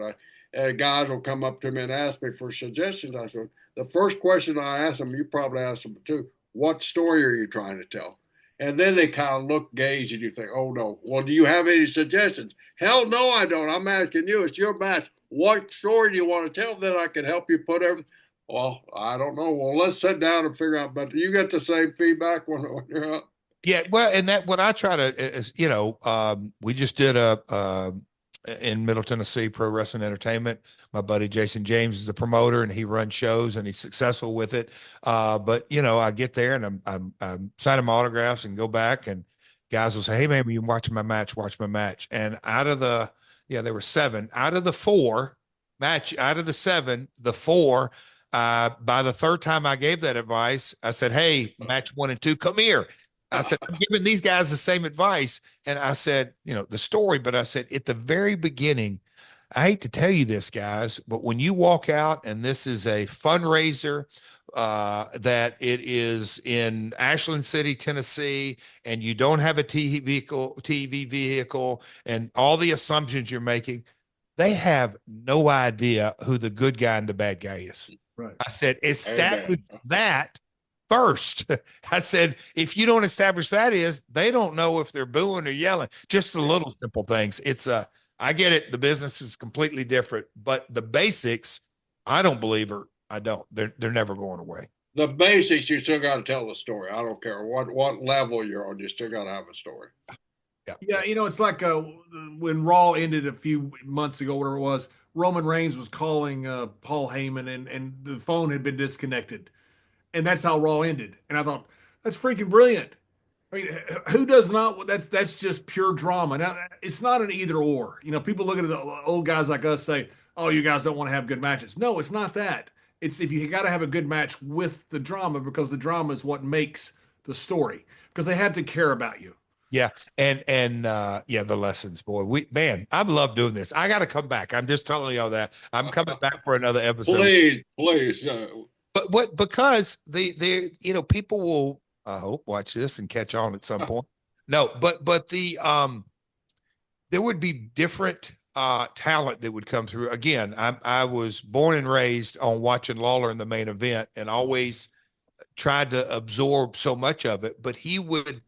and guys will come up to me and ask me for suggestions. I said, the first question I ask them, you probably ask them too, what story are you trying to tell? And then they kind of look, gaze, and you think, oh, no. Well, do you have any suggestions? Hell no, I don't. I'm asking you. It's your match. What story do you want to tell? Then I can help you put everything. Well, I don't know. Well, let's sit down and figure out. But you get the same feedback when you're out. Yeah, well, and that what I try to is, we just did in Middle Tennessee, Pro Wrestling Entertainment. My buddy Jason James is the promoter, and he runs shows, and he's successful with it. But I get there and I'm signing my autographs and go back, and guys will say, "Hey, man, you watching my match? Watch my match." And there were 7 out of the 4 match. Out of the 7, the 4. By the 3rd time I gave that advice, I said, "Hey, match 1 and 2, come here." I said, I'm giving these guys the same advice. And I said, the story, but I said, at the very beginning, I hate to tell you this, guys, but when you walk out and this is a fundraiser, that it is in Ashland City, Tennessee, and you don't have a TV vehicle, and all the assumptions you're making, they have no idea who the good guy and the bad guy is. Right. I said, establish Amen. that first. I said, if you don't establish that is, they don't know if they're booing or yelling. Just the little simple things. I get it. The business is completely different, but the basics, I don't believe I don't. They're never going away. The basics, you still got to tell the story. I don't care what level you're on. You still got to have a story. Yeah, it's like when Raw ended a few months ago, whatever it was. Roman Reigns was calling Paul Heyman, and the phone had been disconnected, and that's how Raw ended. And I thought that's freaking brilliant. I mean, who does not? That's just pure drama. Now, it's not an either or. People look at the old guys like us say, "Oh, you guys don't want to have good matches." No, it's not that. It's if you got to have a good match with the drama, because the drama is what makes the story, because they have to care about you. Yeah. And the lessons, boy. I love doing this. I got to come back. I'm just telling y'all that. I'm coming back for another episode. Please. But because people will, I hope, watch this and catch on at some point. No, but there would be different talent that would come through. Again, I was born and raised on watching Lawler in the main event, and always tried to absorb so much of it. But he would,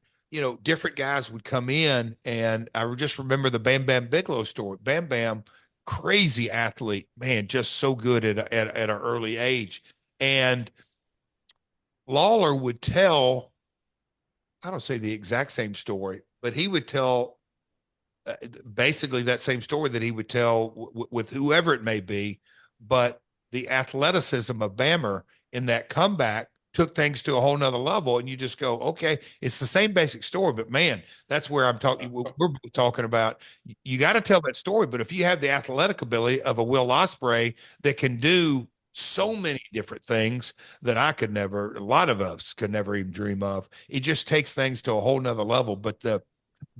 different guys would come in, and I just remember the Bam Bam Bigelow story. Bam Bam, crazy athlete, man, just so good at an early age. And Lawler would tell, I don't say the exact same story, but he would tell basically that same story that he would tell with whoever it may be. But the athleticism of Bammer in that comeback took things to a whole nother level. And you just go, okay, it's the same basic story, but man, that's where I'm talking. We're talking about, you got to tell that story. But if you have the athletic ability of a Will Ospreay that can do so many different things that a lot of us could never even dream of, it just takes things to a whole nother level. But the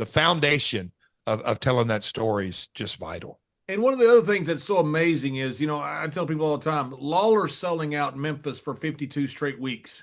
foundation of telling that story is just vital. And one of the other things that's so amazing is, I tell people all the time, Lawler selling out Memphis for 52 straight weeks.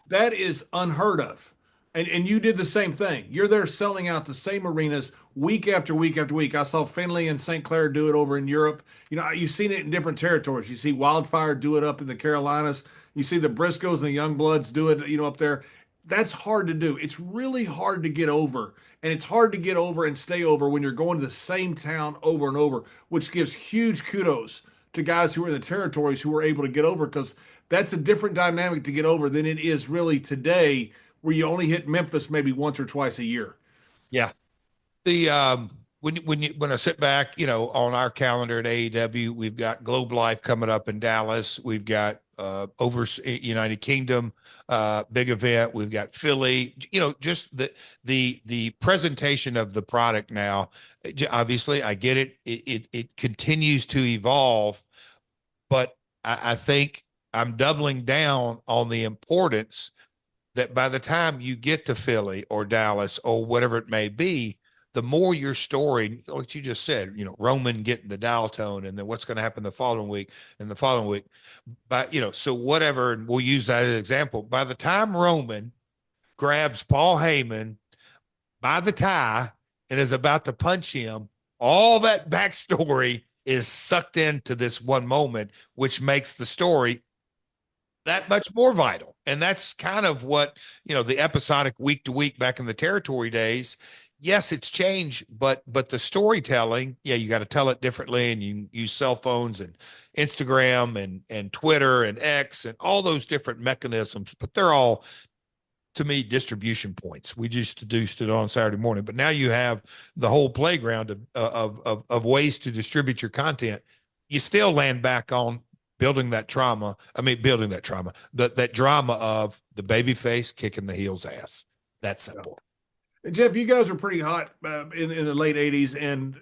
That is unheard of. And you did the same thing. You're there selling out the same arenas week after week after week. I saw Finley and St. Clair do it over in Europe. You've seen it in different territories. You see Wildfire do it up in the Carolinas. You see the Briscoes and the Youngbloods do it, up there. That's hard to do. It's really hard to get over. And it's hard to get over and stay over when you're going to the same town over and over, which gives huge kudos to guys who are in the territories who are able to get over, because that's a different dynamic to get over than it is really today, where you only hit Memphis maybe once or twice a year. Yeah. When I sit back, on our calendar at AEW, we've got Globe Life coming up in Dallas. We've got over United Kingdom, big event. We've got Philly, just the presentation of the product now. Obviously, I get it. It continues to evolve, but I think I'm doubling down on the importance that by the time you get to Philly or Dallas or whatever it may be, the more your story, like you just said, Roman getting the dial tone, and then what's going to happen the following week and the following week. But, so whatever, and we'll use that as an example. By the time Roman grabs Paul Heyman by the tie and is about to punch him, all that backstory is sucked into this one moment, which makes the story that much more vital. And that's kind of what, the episodic week to week back in the territory days. Yes, it's changed, but the storytelling, you got to tell it differently, and you use cell phones and Instagram and Twitter and X and all those different mechanisms, but they're all, to me, distribution points. We just deduced it on Saturday morning, but now you have the whole playground of ways to distribute your content. You still land back on building that drama of the babyface kicking the heel's ass. That's simple. Jeff, you guys were pretty hot in the late 80s, and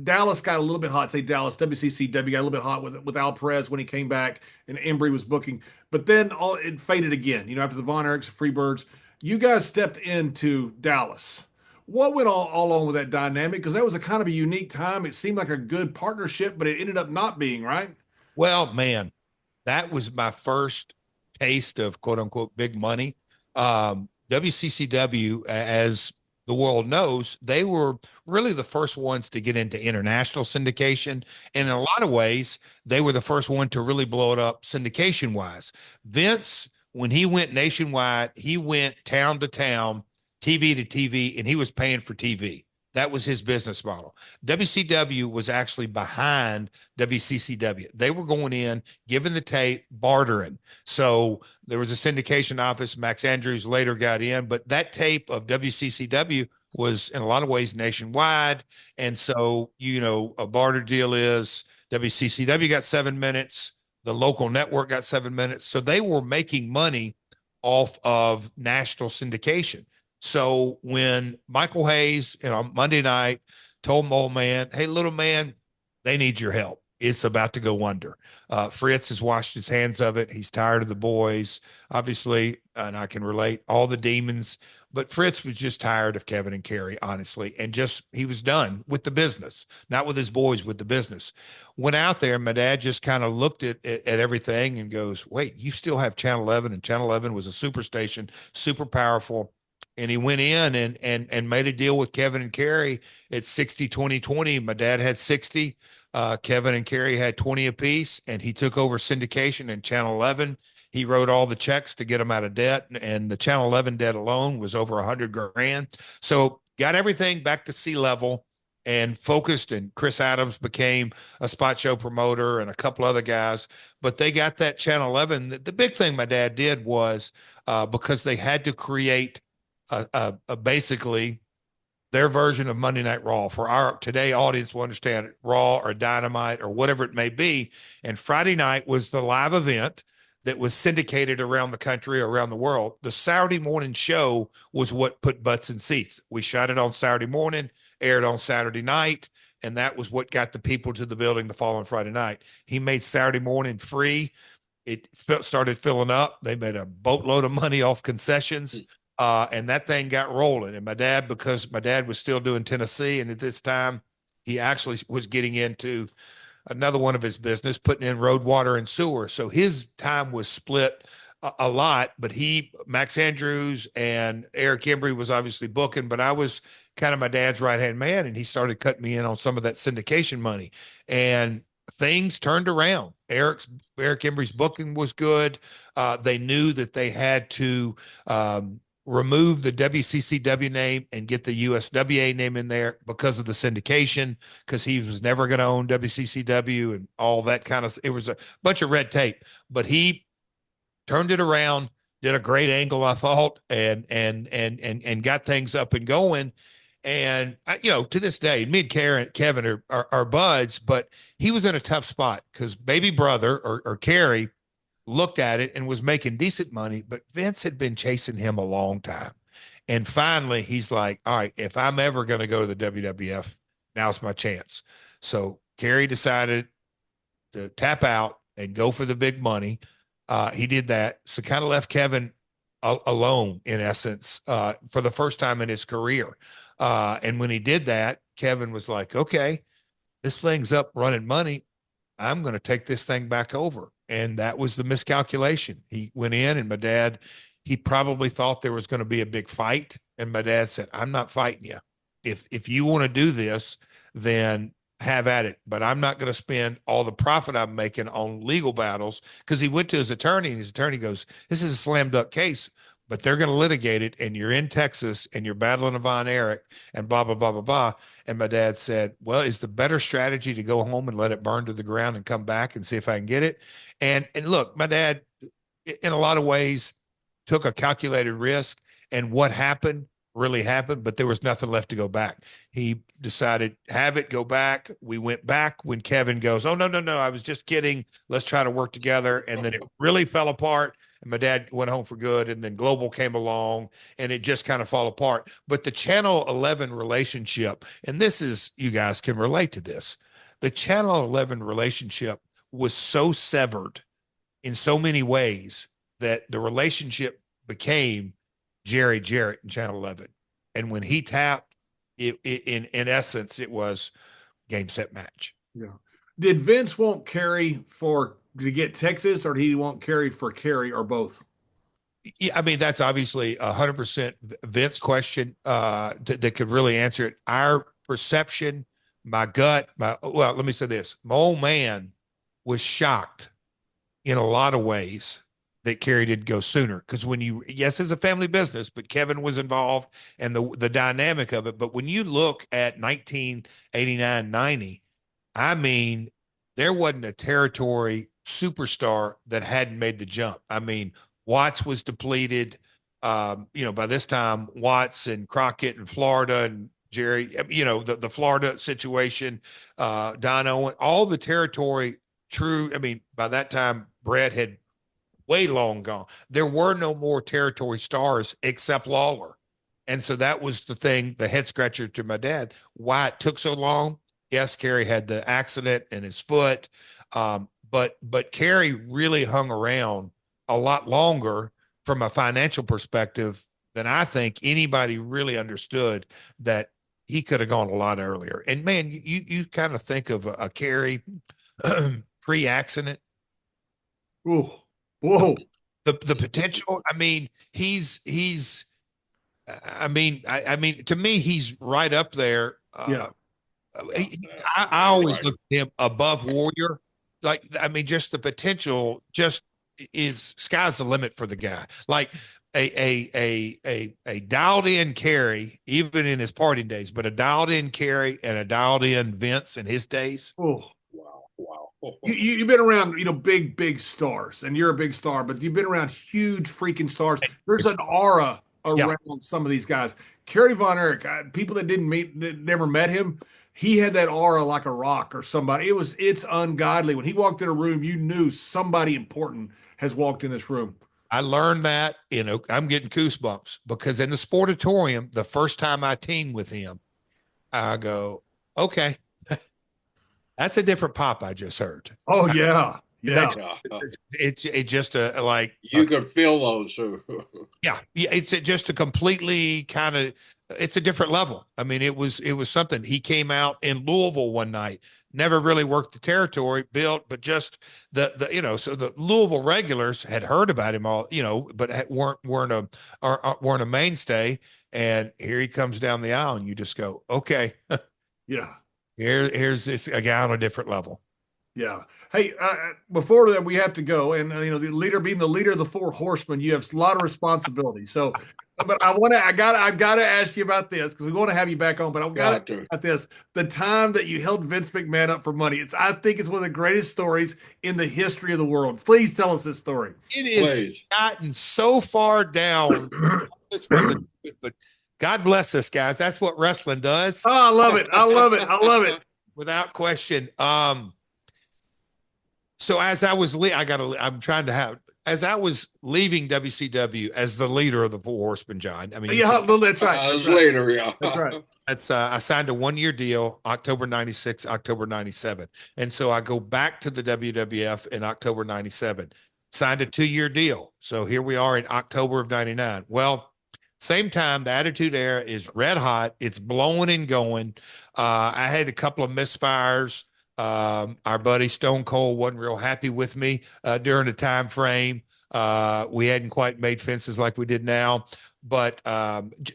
Dallas got a little bit hot. Say Dallas, WCCW got a little bit hot with Al Perez when he came back and Embry was booking. But then it faded again, after the Von Erichs, Freebirds. You guys stepped into Dallas. What went all on with that dynamic? Because that was a kind of a unique time. It seemed like a good partnership, but it ended up not being, right? Well, man, that was my first taste of quote unquote big money. WCCW, as the world knows, they were really the first ones to get into international syndication. And in a lot of ways, they were the first one to really blow it up syndication wise. Vince, when he went nationwide, he went town to town, TV to TV, and he was paying for TV. That was his business model. WCW was actually behind WCCW. They were going in, giving the tape, bartering. So there was a syndication office. Max Andrews later got in, but that tape of WCCW was in a lot of ways nationwide. And so, a barter deal is WCCW got 7 minutes, the local network got 7 minutes. So they were making money off of national syndication. So when Michael Hayes on Monday night told my old man, hey, little man, they need your help. It's about to go under. Fritz has washed his hands of it. He's tired of the boys, obviously, and I can relate all the demons. But Fritz was just tired of Kevin and Kerry, honestly, and he was done with the business, not with his boys, with the business. Went out there, my dad just kind of looked at everything and goes, wait, you still have Channel 11, and Channel 11 was a super station, super powerful. And he went in and made a deal with Kevin and Kerry at 60, 20, 20. My dad had 60. Kevin and Kerry had 20 apiece, and he took over syndication in Channel 11. He wrote all the checks to get them out of debt, and the Channel 11 debt alone was over 100 grand. So got everything back to sea level and focused, and Chris Adams became a spot show promoter and a couple other guys. But they got that Channel 11. The big thing my dad did was because they had to create basically their version of Monday Night Raw for our today audience will understand it, Raw or Dynamite or whatever it may be. And Friday night was the live event that was syndicated around the country, around the world. The Saturday morning show was what put butts in seats. We shot it on Saturday morning, aired on Saturday night, and that was what got the people to the building the following Friday night. He made Saturday morning free. It started filling up. They made a boatload of money off concessions. And that thing got rolling. And my dad, because my dad was still doing Tennessee, and at this time, he actually was getting into another one of his business, putting in road, water, and sewer. So his time was split a lot, but Max Andrews and Eric Embry was obviously booking, but I was kind of my dad's right-hand man, and he started cutting me in on some of that syndication money. And things turned around. Eric Embry's booking was good. They knew that they had to remove the WCCW name and get the USWA name in there because of the syndication, because he was never going to own WCCW and all that kind of, it was a bunch of red tape, but he turned it around, did a great angle, I thought, and got things up and going. And to this day, me and Kevin are buds, but he was in a tough spot because baby brother or Kerry looked at it and was making decent money, but Vince had been chasing him a long time. And finally, he's like, all right, if I'm ever going to go to the WWF, now's my chance. So Kerry decided to tap out and go for the big money. He did that. So kind of left Kevin alone, in essence, for the first time in his career. And when he did that, Kevin was like, okay, this thing's up running money. I'm going to take this thing back over. And that was the miscalculation. He went in, and my dad, he probably thought there was going to be a big fight. And my dad said, I'm not fighting you. If you want to do this, then have at it. But I'm not going to spend all the profit I'm making on legal battles, because he went to his attorney, and his attorney goes, this is a slam dunk case, but they're going to litigate it, and you're in Texas, and you're battling a Von Erich, and blah, blah, blah, blah, blah. And my dad said, well, is the better strategy to go home and let it burn to the ground and come back and see if I can get it? And look, my dad, in a lot of ways, took a calculated risk, and what happened really happened, but there was nothing left to go back. He decided, have it, go back. We went back when Kevin goes, oh, no, I was just kidding. Let's try to work together. And then it really fell apart. And my dad went home for good, and then Global came along, and it just kind of fell apart. But the Channel 11 relationship, and this is, you guys can relate to this, the Channel 11 relationship was so severed in so many ways that the relationship became Jerry Jarrett in Channel 11. And when he tapped, in essence, it was game, set, match. Yeah. Did Vince want Kerry to get Texas, or did he want Kerry for Kerry, or both? Yeah, I mean, that's obviously 100% Vince question that could really answer it. Our perception, my gut, well, let me say this. My old man was shocked in a lot of ways that Kerry did go sooner. Because yes, it's a family business, but Kevin was involved and the dynamic of it. But when you look at 1989, 90, I mean, there wasn't a territory superstar that hadn't made the jump. I mean, Watts was depleted. By this time, Watts and Crockett and Florida and Jerry, the Florida situation, Don Owen, all the territory true. I mean, by that time, Brett had way long gone. There were no more territory stars except Lawler. And so that was the thing, the head scratcher to my dad. Why it took so long? Yes, Kerry had the accident in his foot. But Kerry really hung around a lot longer from a financial perspective than I think anybody really understood that he could have gone a lot earlier. And man, you kind of think of a Kerry pre-accident. Ooh. Whoa. The potential. I mean, I mean, to me, he's right up there. Yeah. I always look at him above Warrior. Like, I mean, just the potential just is sky's the limit for the guy. Like a dialed in Kerry, even in his partying days, but a dialed in Kerry and a dialed in Vince in his days. Oh. Wow. You've been around, big stars, and you're a big star, but you've been around huge freaking stars. There's an aura around some of these guys. Kerry Von Erich, people that never met him, he had that aura like a rock or somebody. It's ungodly. When he walked in a room, you knew somebody important has walked in this room. I learned that, I'm getting goosebumps because in the Sportatorium, the first time I teamed with him, I go, okay, that's a different pop I just heard. Oh yeah. Yeah. It's just like you could feel those too. Yeah. It's just a completely kind of, it's a different level. I mean, it was something. He came out in Louisville one night, never really worked the territory, built, but just so the Louisville regulars had heard about him all, but weren't a mainstay. And here he comes down the aisle, and you just go, okay, yeah. Here's this a guy on a different level. Yeah. Hey, before that, we have to go, and the leader, being the leader of the Four Horsemen, you have a lot of responsibility. So, but I've got to ask you about this because we want to have you back on. But I've got to about this: the time that you held Vince McMahon up for money. I think it's one of the greatest stories in the history of the world. Please tell us this story. It is gotten so far down, but God bless us, guys. That's what wrestling does. Oh, I love it. I love it. Without question. So as I was, as I was leaving WCW as the leader of the Four Horsemen, John. I mean, that's right. I was later, yeah. That's right. I signed a 1-year deal, October 96, October 97. And so I go back to the WWF in October 97, signed a 2-year deal. So here we are in October of 99. Well, same time, the Attitude Era is red hot. It's blowing and going. I had a couple of misfires. Our buddy Stone Cold wasn't real happy with me during the time frame. We hadn't quite made fences like we did now, but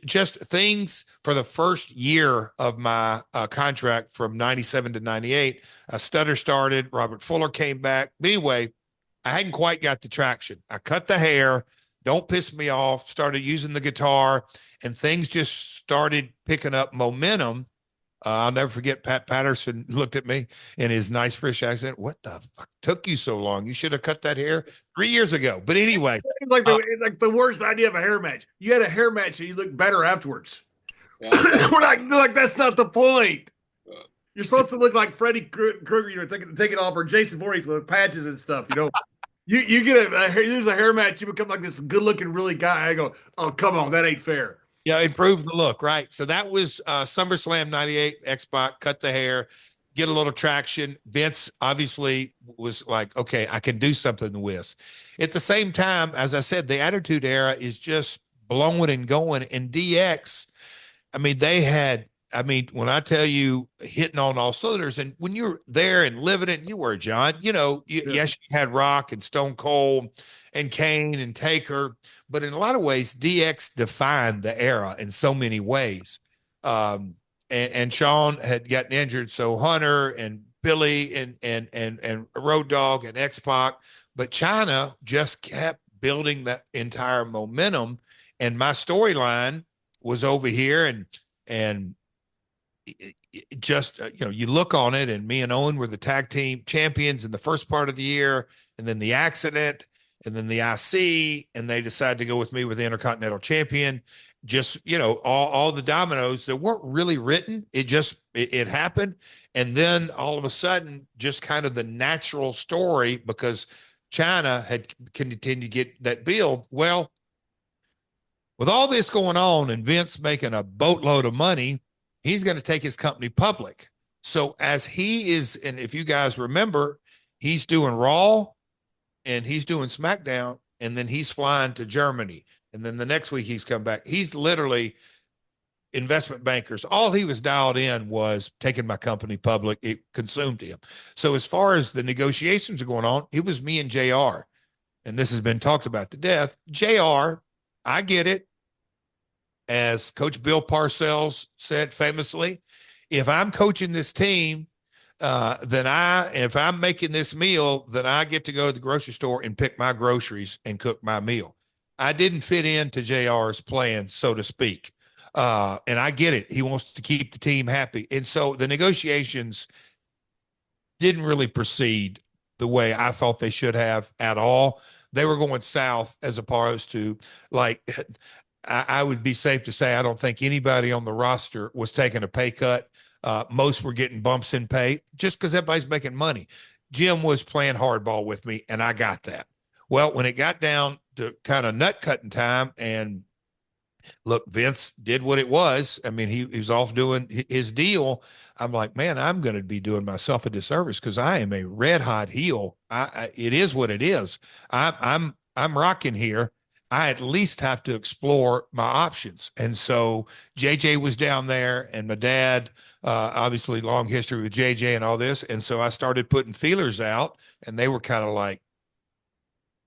just things for the first year of my contract from 97 to 98. A stutter started. Robert Fuller came back. But anyway, I hadn't quite got the traction. I cut the hair. Don't piss me off. Started using the guitar, and things just started picking up momentum. I'll never forget Pat Patterson looked at me in his nice, fresh accent. What the fuck took you so long? You should have cut that hair 3 years ago. But anyway. It's like the worst idea of a hair match. You had a hair match and you look better afterwards. Yeah. We're like, that's not the point. You're supposed to look like Freddy Krueger, take it off, or Jason Voorhees with patches and stuff, You get there's a hair match, you become like this good-looking, really guy. I go, oh, come on, that ain't fair. Yeah, improve the look, right? So that was SummerSlam 98, X-Pac, cut the hair, get a little traction. Vince obviously was like, okay, I can do something with. At the same time, as I said, the Attitude Era is just blowing and going. And DX, I mean, they had I mean, when I tell you hitting on all cylinders, and when you're there and living it, you were, John, yes, you had Rock and Stone Cold and Kane and Taker, but in a lot of ways, DX defined the era in so many ways. And Sean had gotten injured, so Hunter and Billy and Road Dogg and X-Pac, but China just kept building that entire momentum. And my storyline was over here, and it just you look on it, and me and Owen were the tag team champions in the first part of the year, and then the accident, and then the IC, and they decided to go with me with the Intercontinental Champion. Just all the dominoes that weren't really written. It happened, and then all of a sudden, just kind of the natural story, because China had continued to get that build. Well, with all this going on and Vince making a boatload of money, he's going to take his company public. So as he is, and if you guys remember, he's doing Raw and he's doing SmackDown, and then he's flying to Germany. And then the next week he's come back. He's literally investment bankers. All he was dialed in was taking my company public. It consumed him. So as far as the negotiations are going on, it was me and JR. And this has been talked about to death. JR, I get it. As Coach Bill Parcells said famously, if I'm coaching this team, if I'm making this meal, then I get to go to the grocery store and pick my groceries and cook my meal. I didn't fit into JR's plan, so to speak. And I get it. He wants to keep the team happy. And so the negotiations didn't really proceed the way I thought they should have at all. They were going south, as opposed to, like, I would be safe to say I don't think anybody on the roster was taking a pay cut. Most were getting bumps in pay just because everybody's making money. Jim was playing hardball with me, and I got that. Well, when it got down to kind of nut cutting time, and look, Vince did what it was. I mean, he was off doing his deal. I'm like, man, I'm going to be doing myself a disservice because I am a red hot heel. It is what it is. I'm rocking here. I at least have to explore my options. And so JJ was down there, and my dad, obviously long history with JJ and all this. And so I started putting feelers out, and they were kind of like,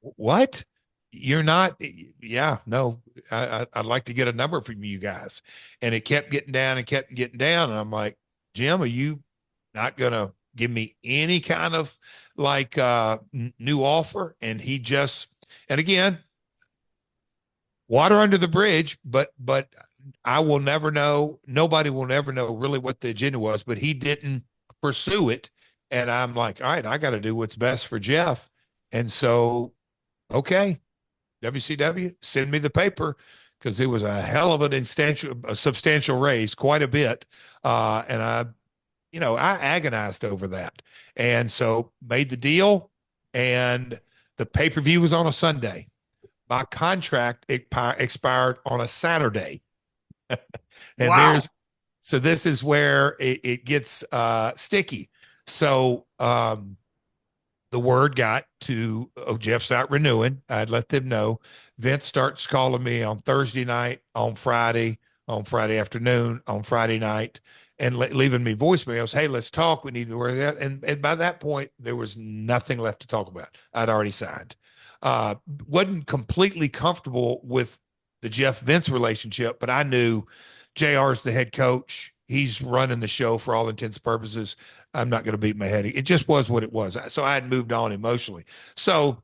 what? You're not? Yeah, no, I'd like to get a number from you guys. And it kept getting down and kept getting down. And I'm like, Jim, are you not going to give me any kind of like new offer? And he just, and again, water under the bridge, but I will never know. Nobody will never know really what the agenda was, but he didn't pursue it. And I'm like, all right, I got to do what's best for Jeff. And so, okay, WCW, send me the paper, because it was a hell of a substantial raise, quite a bit. And I agonized over that. And so made the deal, and the pay-per-view was on a Sunday. My contract expired on a Saturday. And Wow. so this is where it gets sticky. So the word got to, Jeff's not renewing. I'd let them know. Vince starts calling me on Thursday night, on Friday afternoon, on Friday night, and leaving me voicemails. Hey, let's talk. We need to work that. And by that point, there was nothing left to talk about. I'd already signed. Wasn't completely comfortable with the Jeff Vince relationship, but I knew JR's the head coach. He's running the show for all intents and purposes. I'm not going to beat my head. It just was what it was. So I had moved on emotionally. So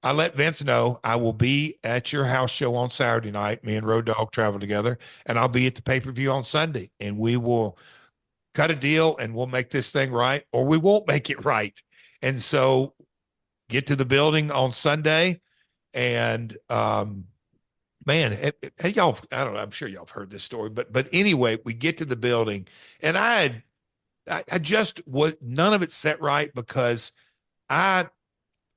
I let Vince know I will be at your house show on Saturday night. Me and Road Dogg travel together, and I'll be at the pay-per-view on Sunday, and we will cut a deal, and we'll make this thing right, or we won't make it right. And so get to the building on Sunday, and man, hey, y'all, I don't know, I'm sure y'all have heard this story, but anyway, we get to the building, and I just was, none of it set right, because I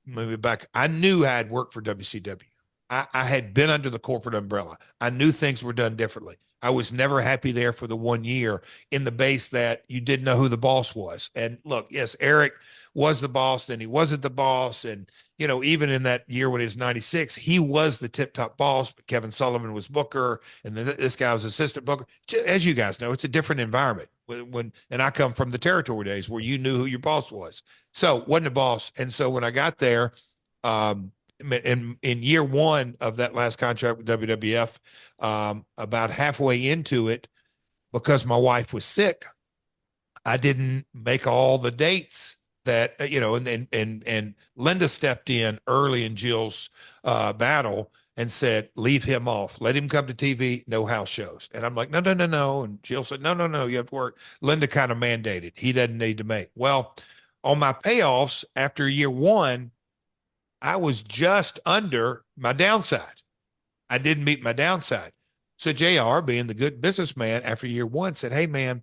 knew I had worked for WCW. I had been under the corporate umbrella. I knew things were done differently. I was never happy there for the 1 year in the base that you didn't know who the boss was. And look, yes, Eric was the boss, then he wasn't the boss. And, you know, even in that year when he was 96, he was the tip top boss, but Kevin Sullivan was booker. And then this guy was assistant booker. As you guys know, it's a different environment and I come from the territory days where you knew who your boss was. So wasn't a boss. And so when I got there, in year one of that last contract with WWF, about halfway into it, because my wife was sick, I didn't make all the dates that, and Linda stepped in early in Jill's battle and said, leave him off. Let him come to TV, no house shows. And I'm like, no, no, no, no. And Jill said, no, no, no, you have to work. Linda kind of mandated. He doesn't need to make. Well, on my payoffs after year one, I was just under my downside. I didn't meet my downside. So JR, being the good businessman, after year one said, hey, man,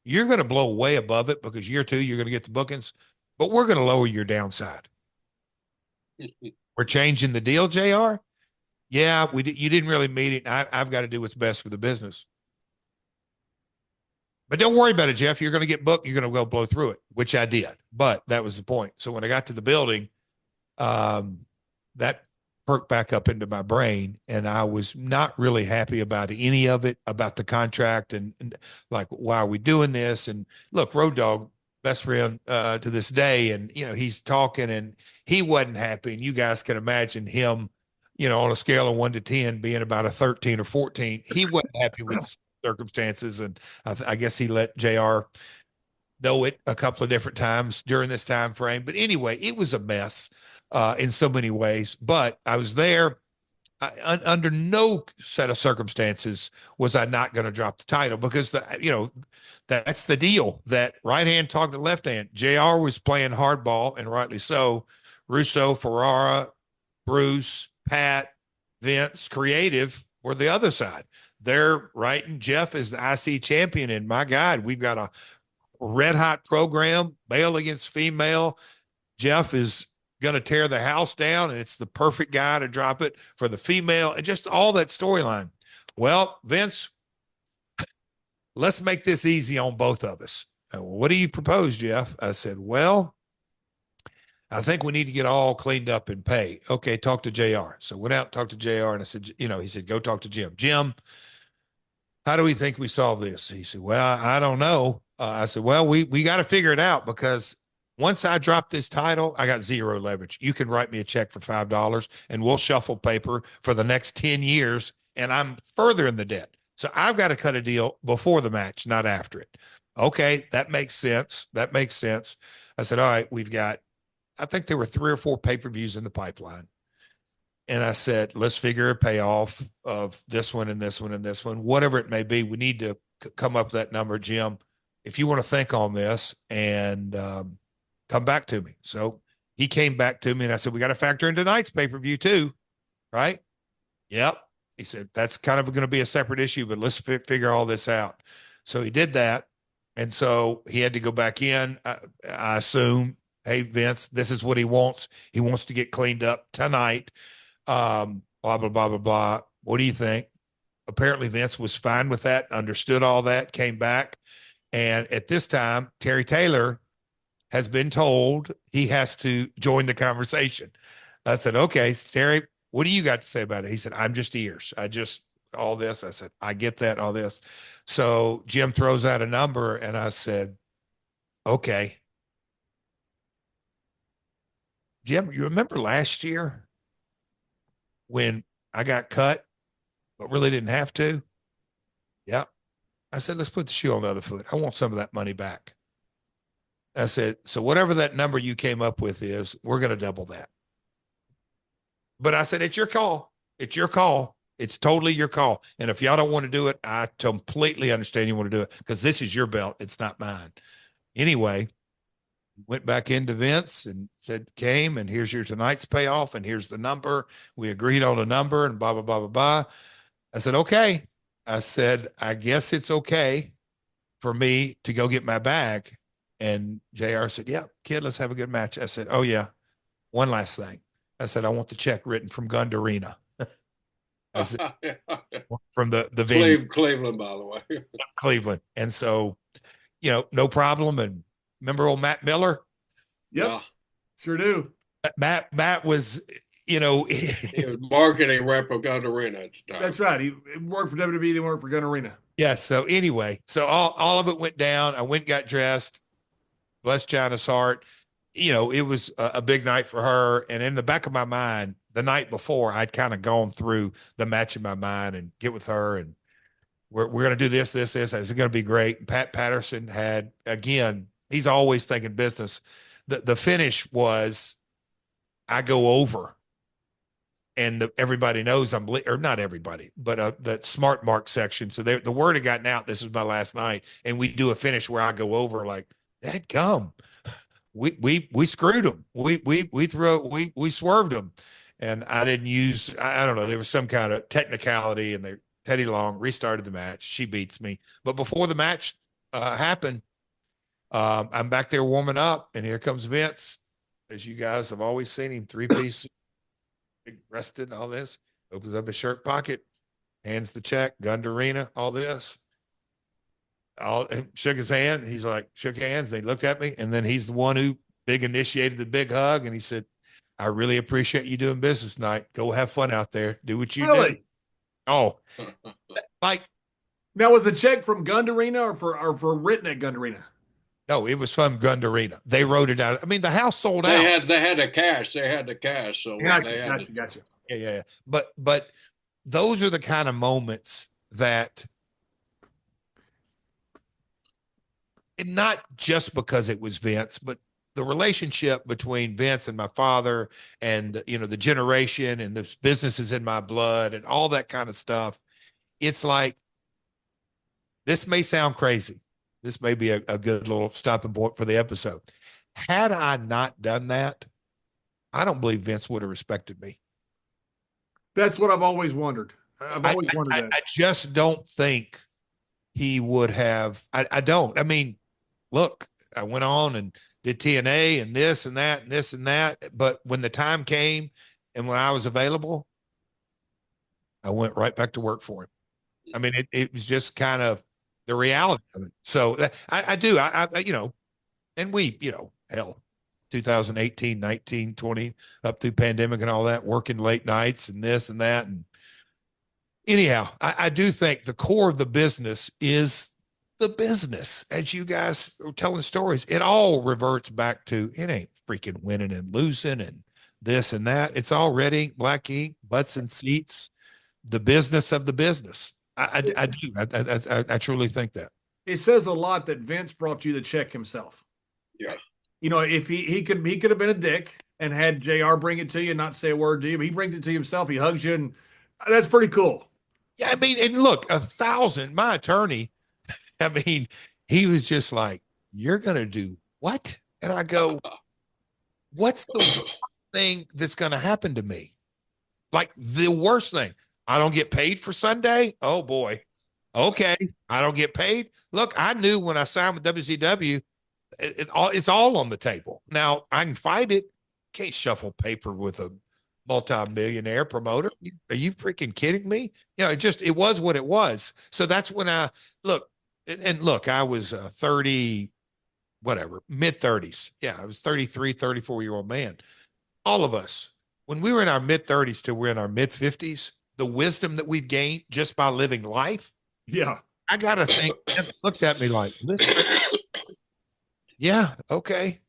you're going to blow way above it because year two, you're going to get the bookings, but we're going to lower your downside. We're changing the deal, JR. Yeah, you didn't really meet it. I've got to do what's best for the business. But don't worry about it, Jeff. You're going to get booked. You're going to go blow through it, which I did. But that was the point. So when I got to the building, that perked back up into my brain, and I was not really happy about any of it, about the contract and like, why are we doing this? And look, Road Dogg, best friend to this day, and he's talking and he wasn't happy, and you guys can imagine him, on a scale of 1 to 10 being about a 13 or 14. He wasn't happy with the circumstances, and I guess he let JR know it a couple of different times during this time frame. But anyway, it was a mess in so many ways. But I was there. Under no set of circumstances was I not going to drop the title, because that's the deal. That right hand talked to left hand. JR was playing hardball, and rightly so. Russo, Ferrara, Bruce, Pat, Vince, Creative were the other side. They're writing Jeff as the IC champion, and my God, we've got a red hot program, male against female. Jeff is going to tear the house down, and it's the perfect guy to drop it for the female, and just all that storyline. Well, Vince, let's make this easy on both of us. What do you propose, Jeff? I said, well, I think we need to get all cleaned up and pay. Okay, talk to JR. So went out and talked to JR, and I said, he said, go talk to Jim. Jim, how do we think we solve this? He said, well, I don't know. I said, well, we got to figure it out, because once I drop this title, I got zero leverage. You can write me a check for $5 and we'll shuffle paper for the next 10 years, and I'm further in the debt. So I've got to cut a deal before the match, not after it. Okay, that makes sense. That makes sense. I said, all right, I think there were 3 or 4 pay-per-views in the pipeline. And I said, let's figure a payoff of this one and this one and this one, whatever it may be. We need to come up with that number, Jim, if you want to think on this and come back to me. So he came back to me, and I said, we got to factor in tonight's pay-per-view too, right? Yep. He said, that's kind of going to be a separate issue, but let's figure all this out. So he did that. And so he had to go back in. I assume, hey, Vince, this is what he wants. He wants to get cleaned up tonight. Blah, blah, blah, blah, blah. What do you think? Apparently Vince was fine with that, understood all that, came back. And at this time, Terry Taylor has been told he has to join the conversation. I said, okay, Terry, what do you got to say about it? He said, I'm just ears. All this. I said, I get that, all this. So Jim throws out a number, and I said, okay. Jim, you remember last year when I got cut, but really didn't have to? Yeah. I said, let's put the shoe on the other foot. I want some of that money back. I said, so whatever that number you came up with is, we're going to double that. But I said, it's your call. It's your call. It's totally your call. And if y'all don't want to do it, I completely understand you want to do it, because this is your belt. It's not mine. Anyway, went back into Vince and said, came, and here's your tonight's payoff, and here's the number. We agreed on a number, and blah, blah, blah, blah, blah. I said, okay. I said, I guess it's okay for me to go get my bag. And JR said, yeah, kid, let's have a good match. I said, oh yeah. One last thing. I said, I want the check written from Gun Arena. As from the venue, Cleveland, by the way. Cleveland. And so, no problem. And remember old Matt Miller? Yep. Yeah. Sure do. Matt was, he was marketing rep of Gun Arena at the time. That's right. He worked for WWE. He worked for Gun Arena. Yeah. So anyway, all of it went down. I went and got dressed. Bless China's heart. It was a big night for her. And in the back of my mind, the night before, I'd kind of gone through the match in my mind and get with her. And we're going to do this. It's going to be great. And Pat Patterson had, again, he's always thinking business. The finish was, I go over, and everybody knows or not everybody, but the smart mark section. So the word had gotten out, this is my last night. And we do a finish where I go over like, that gum. We screwed them. We swerved them. And I didn't use, I don't know, there was some kind of technicality, and Teddy Long restarted the match. She beats me. But before the match happened, I'm back there warming up, and here comes Vince, as you guys have always seen him, three-piece, big breasted, all this, opens up his shirt pocket, hands the check, Gun Arena, all this. Shook his hand. He's like, shook hands. They looked at me, and then he's the one who initiated the big hug, and he said, I really appreciate you doing business tonight. Go have fun out there. Do what you do. Oh, like, now was the check from Gun Arena or for written at Gun Arena? No, it was from Gun Arena. They wrote it out. I mean, the house sold out. They had the cash. So gotcha. Yeah. But those are the kind of moments that, and not just because it was Vince, but the relationship between Vince and my father, and the generation, and the businesses in my blood, and all that kind of stuff. It's like, this may sound crazy. This may be a good little stopping point for the episode. Had I not done that, I don't believe Vince would have respected me. That's what I've always wondered. I've always wondered that. I just don't think he would have. I don't. I mean, look, I went on and did TNA and this and that and this and that. But when the time came and when I was available, I went right back to work for him. I mean, it was just kind of the reality of it. So I do, and we, hell, 2018, 19, 20, up through pandemic and all that, working late nights and this and that. And anyhow, I do think the core of the business is the business. As you guys are telling stories, it all reverts back to, it ain't freaking winning and losing and this and that. It's all red ink, black ink, butts and seats, the business of the business. I do. I truly think that. It says a lot that Vince brought you the check himself. Yeah. If he could have been a dick and had JR bring it to you and not say a word to you, but he brings it to you himself. He hugs you, and that's pretty cool. Yeah, I mean, and look, 1,000, my attorney, I mean, he was just like, you're going to do what? And I go, what's the thing that's going to happen to me? Like, the worst thing. I don't get paid for Sunday. Oh boy. Okay. I don't get paid. Look, I knew when I signed with WCW, it's all on the table. Now I can fight it. Can't shuffle paper with a multi-millionaire promoter. Are you freaking kidding me? It was what it was. So that's when I look, I was 30, whatever, mid 30s. Yeah. I was 33, 34-year-old man. All of us, when we were in our mid 30s till we're in our mid 50s, the wisdom that we've gained just by living life. Yeah. I got to think, looked at me like, listen, yeah, okay.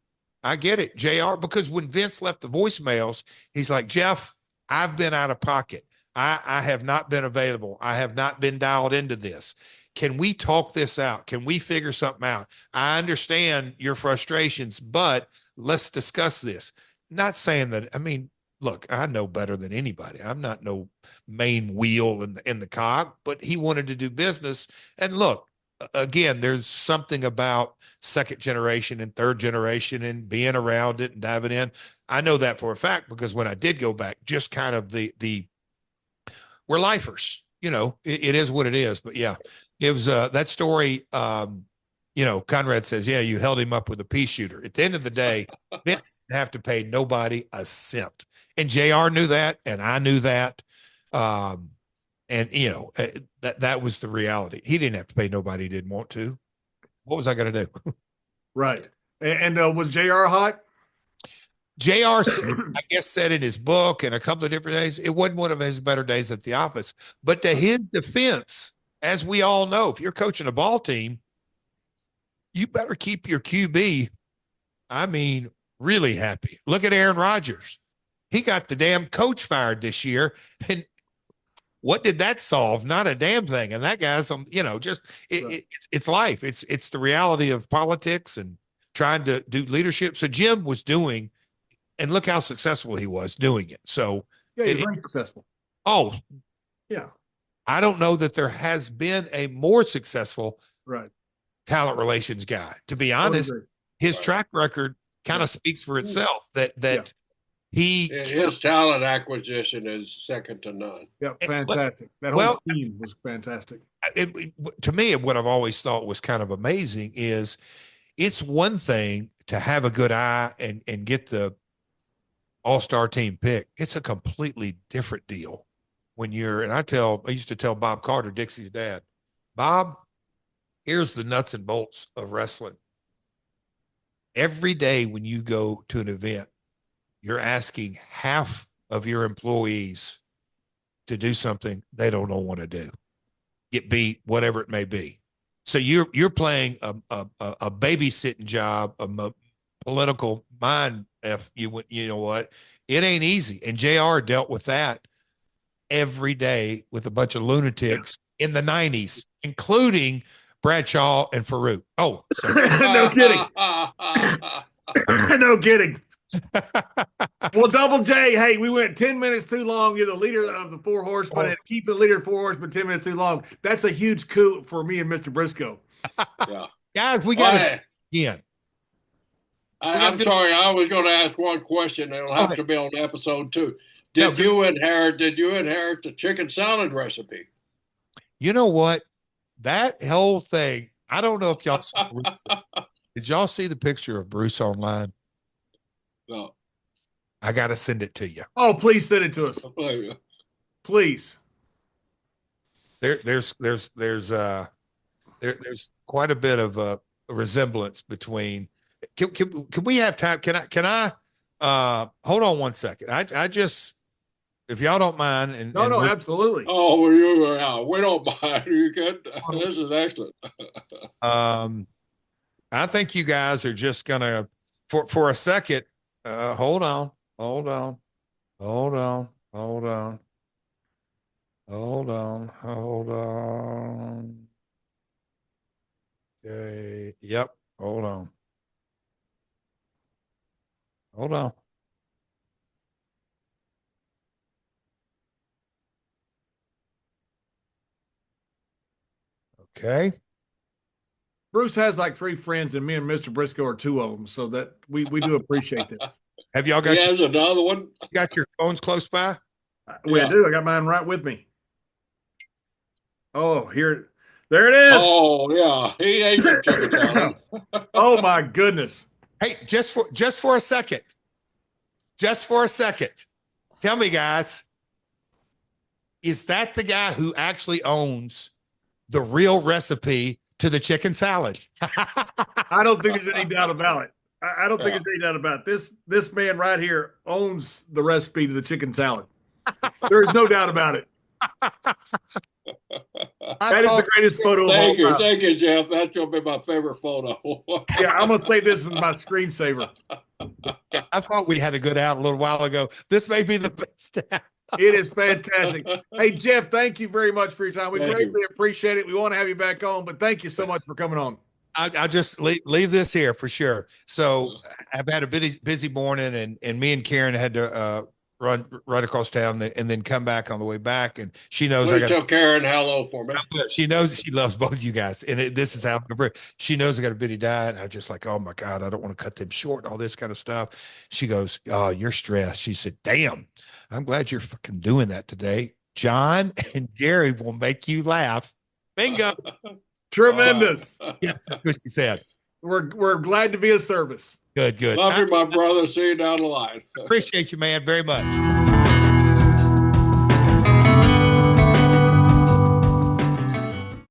I get it, JR, because when Vince left the voicemails, he's like, Jeff, I've been out of pocket. I have not been available. I have not been dialed into this. Can we talk this out? Can we figure something out? I understand your frustrations, but let's discuss this. Not saying that, I mean, look, I know better than anybody. I'm not no main wheel in the cog, but he wanted to do business. And look, again, there's something about second generation and third generation and being around it and diving in. I know that for a fact, because when I did go back, just kind of we're lifers, it is what it is. But yeah, it was that story. Conrad says, yeah, you held him up with a pea shooter. At the end of the day, Vince didn't have to pay nobody a cent. And JR knew that, and I knew that. And, that was the reality. He didn't have to pay nobody he didn't want to. What was I going to do? Right. And was JR hot? JR, I guess, said in his book and a couple of different days, it wasn't one of his better days at the office. But to his defense, as we all know, if you're coaching a ball team, you better keep your QB, really happy. Look at Aaron Rodgers. He got the damn coach fired this year. And what did that solve? Not a damn thing. And that guy's, it's life. It's the reality of politics and trying to do leadership. So Jim was doing, and look how successful he was doing it. So yeah, he's very successful. Oh, yeah. I don't know that there has been a more successful talent relations guy. To be honest, his track record kind of speaks for itself. That his talent acquisition is second to none. Yeah, fantastic. That whole team was fantastic. To me, what I've always thought was kind of amazing is it's one thing to have a good eye and get the all-star team pick. It's a completely different deal when and I used to tell Bob Carter, Dixie's dad, Bob, here's the nuts and bolts of wrestling. Every day when you go to an event, you're asking half of your employees to do something they don't want to do, get beat, whatever it may be. So you're playing a babysitting job, a political mind F. You know what? It ain't easy. And JR dealt with that every day with a bunch of lunatics in the 90s, including Bradshaw and Farouk. Oh, sorry. No kidding. No kidding. Well, Double J, hey, we went 10 minutes too long. You're the leader of the Four Horsemen, and keep the leader of Four Horsemen 10 minutes too long. That's a huge coup for me and Mr. Brisco. Yeah. Guys, we got it again. I'm sorry, I was going to ask one question. It'll have to be on episode 2. Did you inherit the chicken salad recipe? You know what? That whole thing, I don't know if y'all saw did y'all see the picture of Bruce online? No. I got to send it to you. Oh, please send it to us. Please. There's quite a bit of a resemblance between. Can we have time? Can I hold on one second? I just, if y'all don't mind. No, absolutely. Oh, we don't mind. You can. This is excellent. I think you guys are just gonna for a second. Hold on. Okay. Yep. Hold on. Okay. Bruce has like 3 friends, and me and Mr. Brisco are 2 of them, so that we do appreciate this. Have y'all got another one? Got your phones close by? I do. I got mine right with me. Oh, there it is. Oh yeah, he ate some chicken salad. Oh my goodness! Hey, just for a second. Tell me, guys, is that the guy who actually owns the real recipe to the chicken salad? I don't think there's any doubt about it. I don't think there's any doubt about it. This man right here owns the recipe to the chicken salad. There is no doubt about it. That is the greatest photo of all time. Thank you, Jeff. That's going to be my favorite photo. Yeah, I'm going to say this is my screensaver. I thought we had a good out a little while ago. This may be the best out. It is fantastic. Hey, Jeff, thank you very much for your time. We greatly appreciate it. We want to have you back on, but thank you so much for coming on. I'll just leave this here for sure. So I've had a busy morning, and me and Karen had to run right across town and then come back on the way back. And she knows I got to tell Karen hello for me. She knows she loves both you guys. And this is how she knows I got a bitty diet. I'm just like, oh my God, I don't want to cut them short, all this kind of stuff. She goes, oh, you're stressed. She said, damn, I'm glad you're fucking doing that today. John and Jerry will make you laugh. Bingo. Tremendous. Yes, that's what she said. We're glad to be of service. Good. Love you, my brother. See you down the line. Appreciate you, man, very much.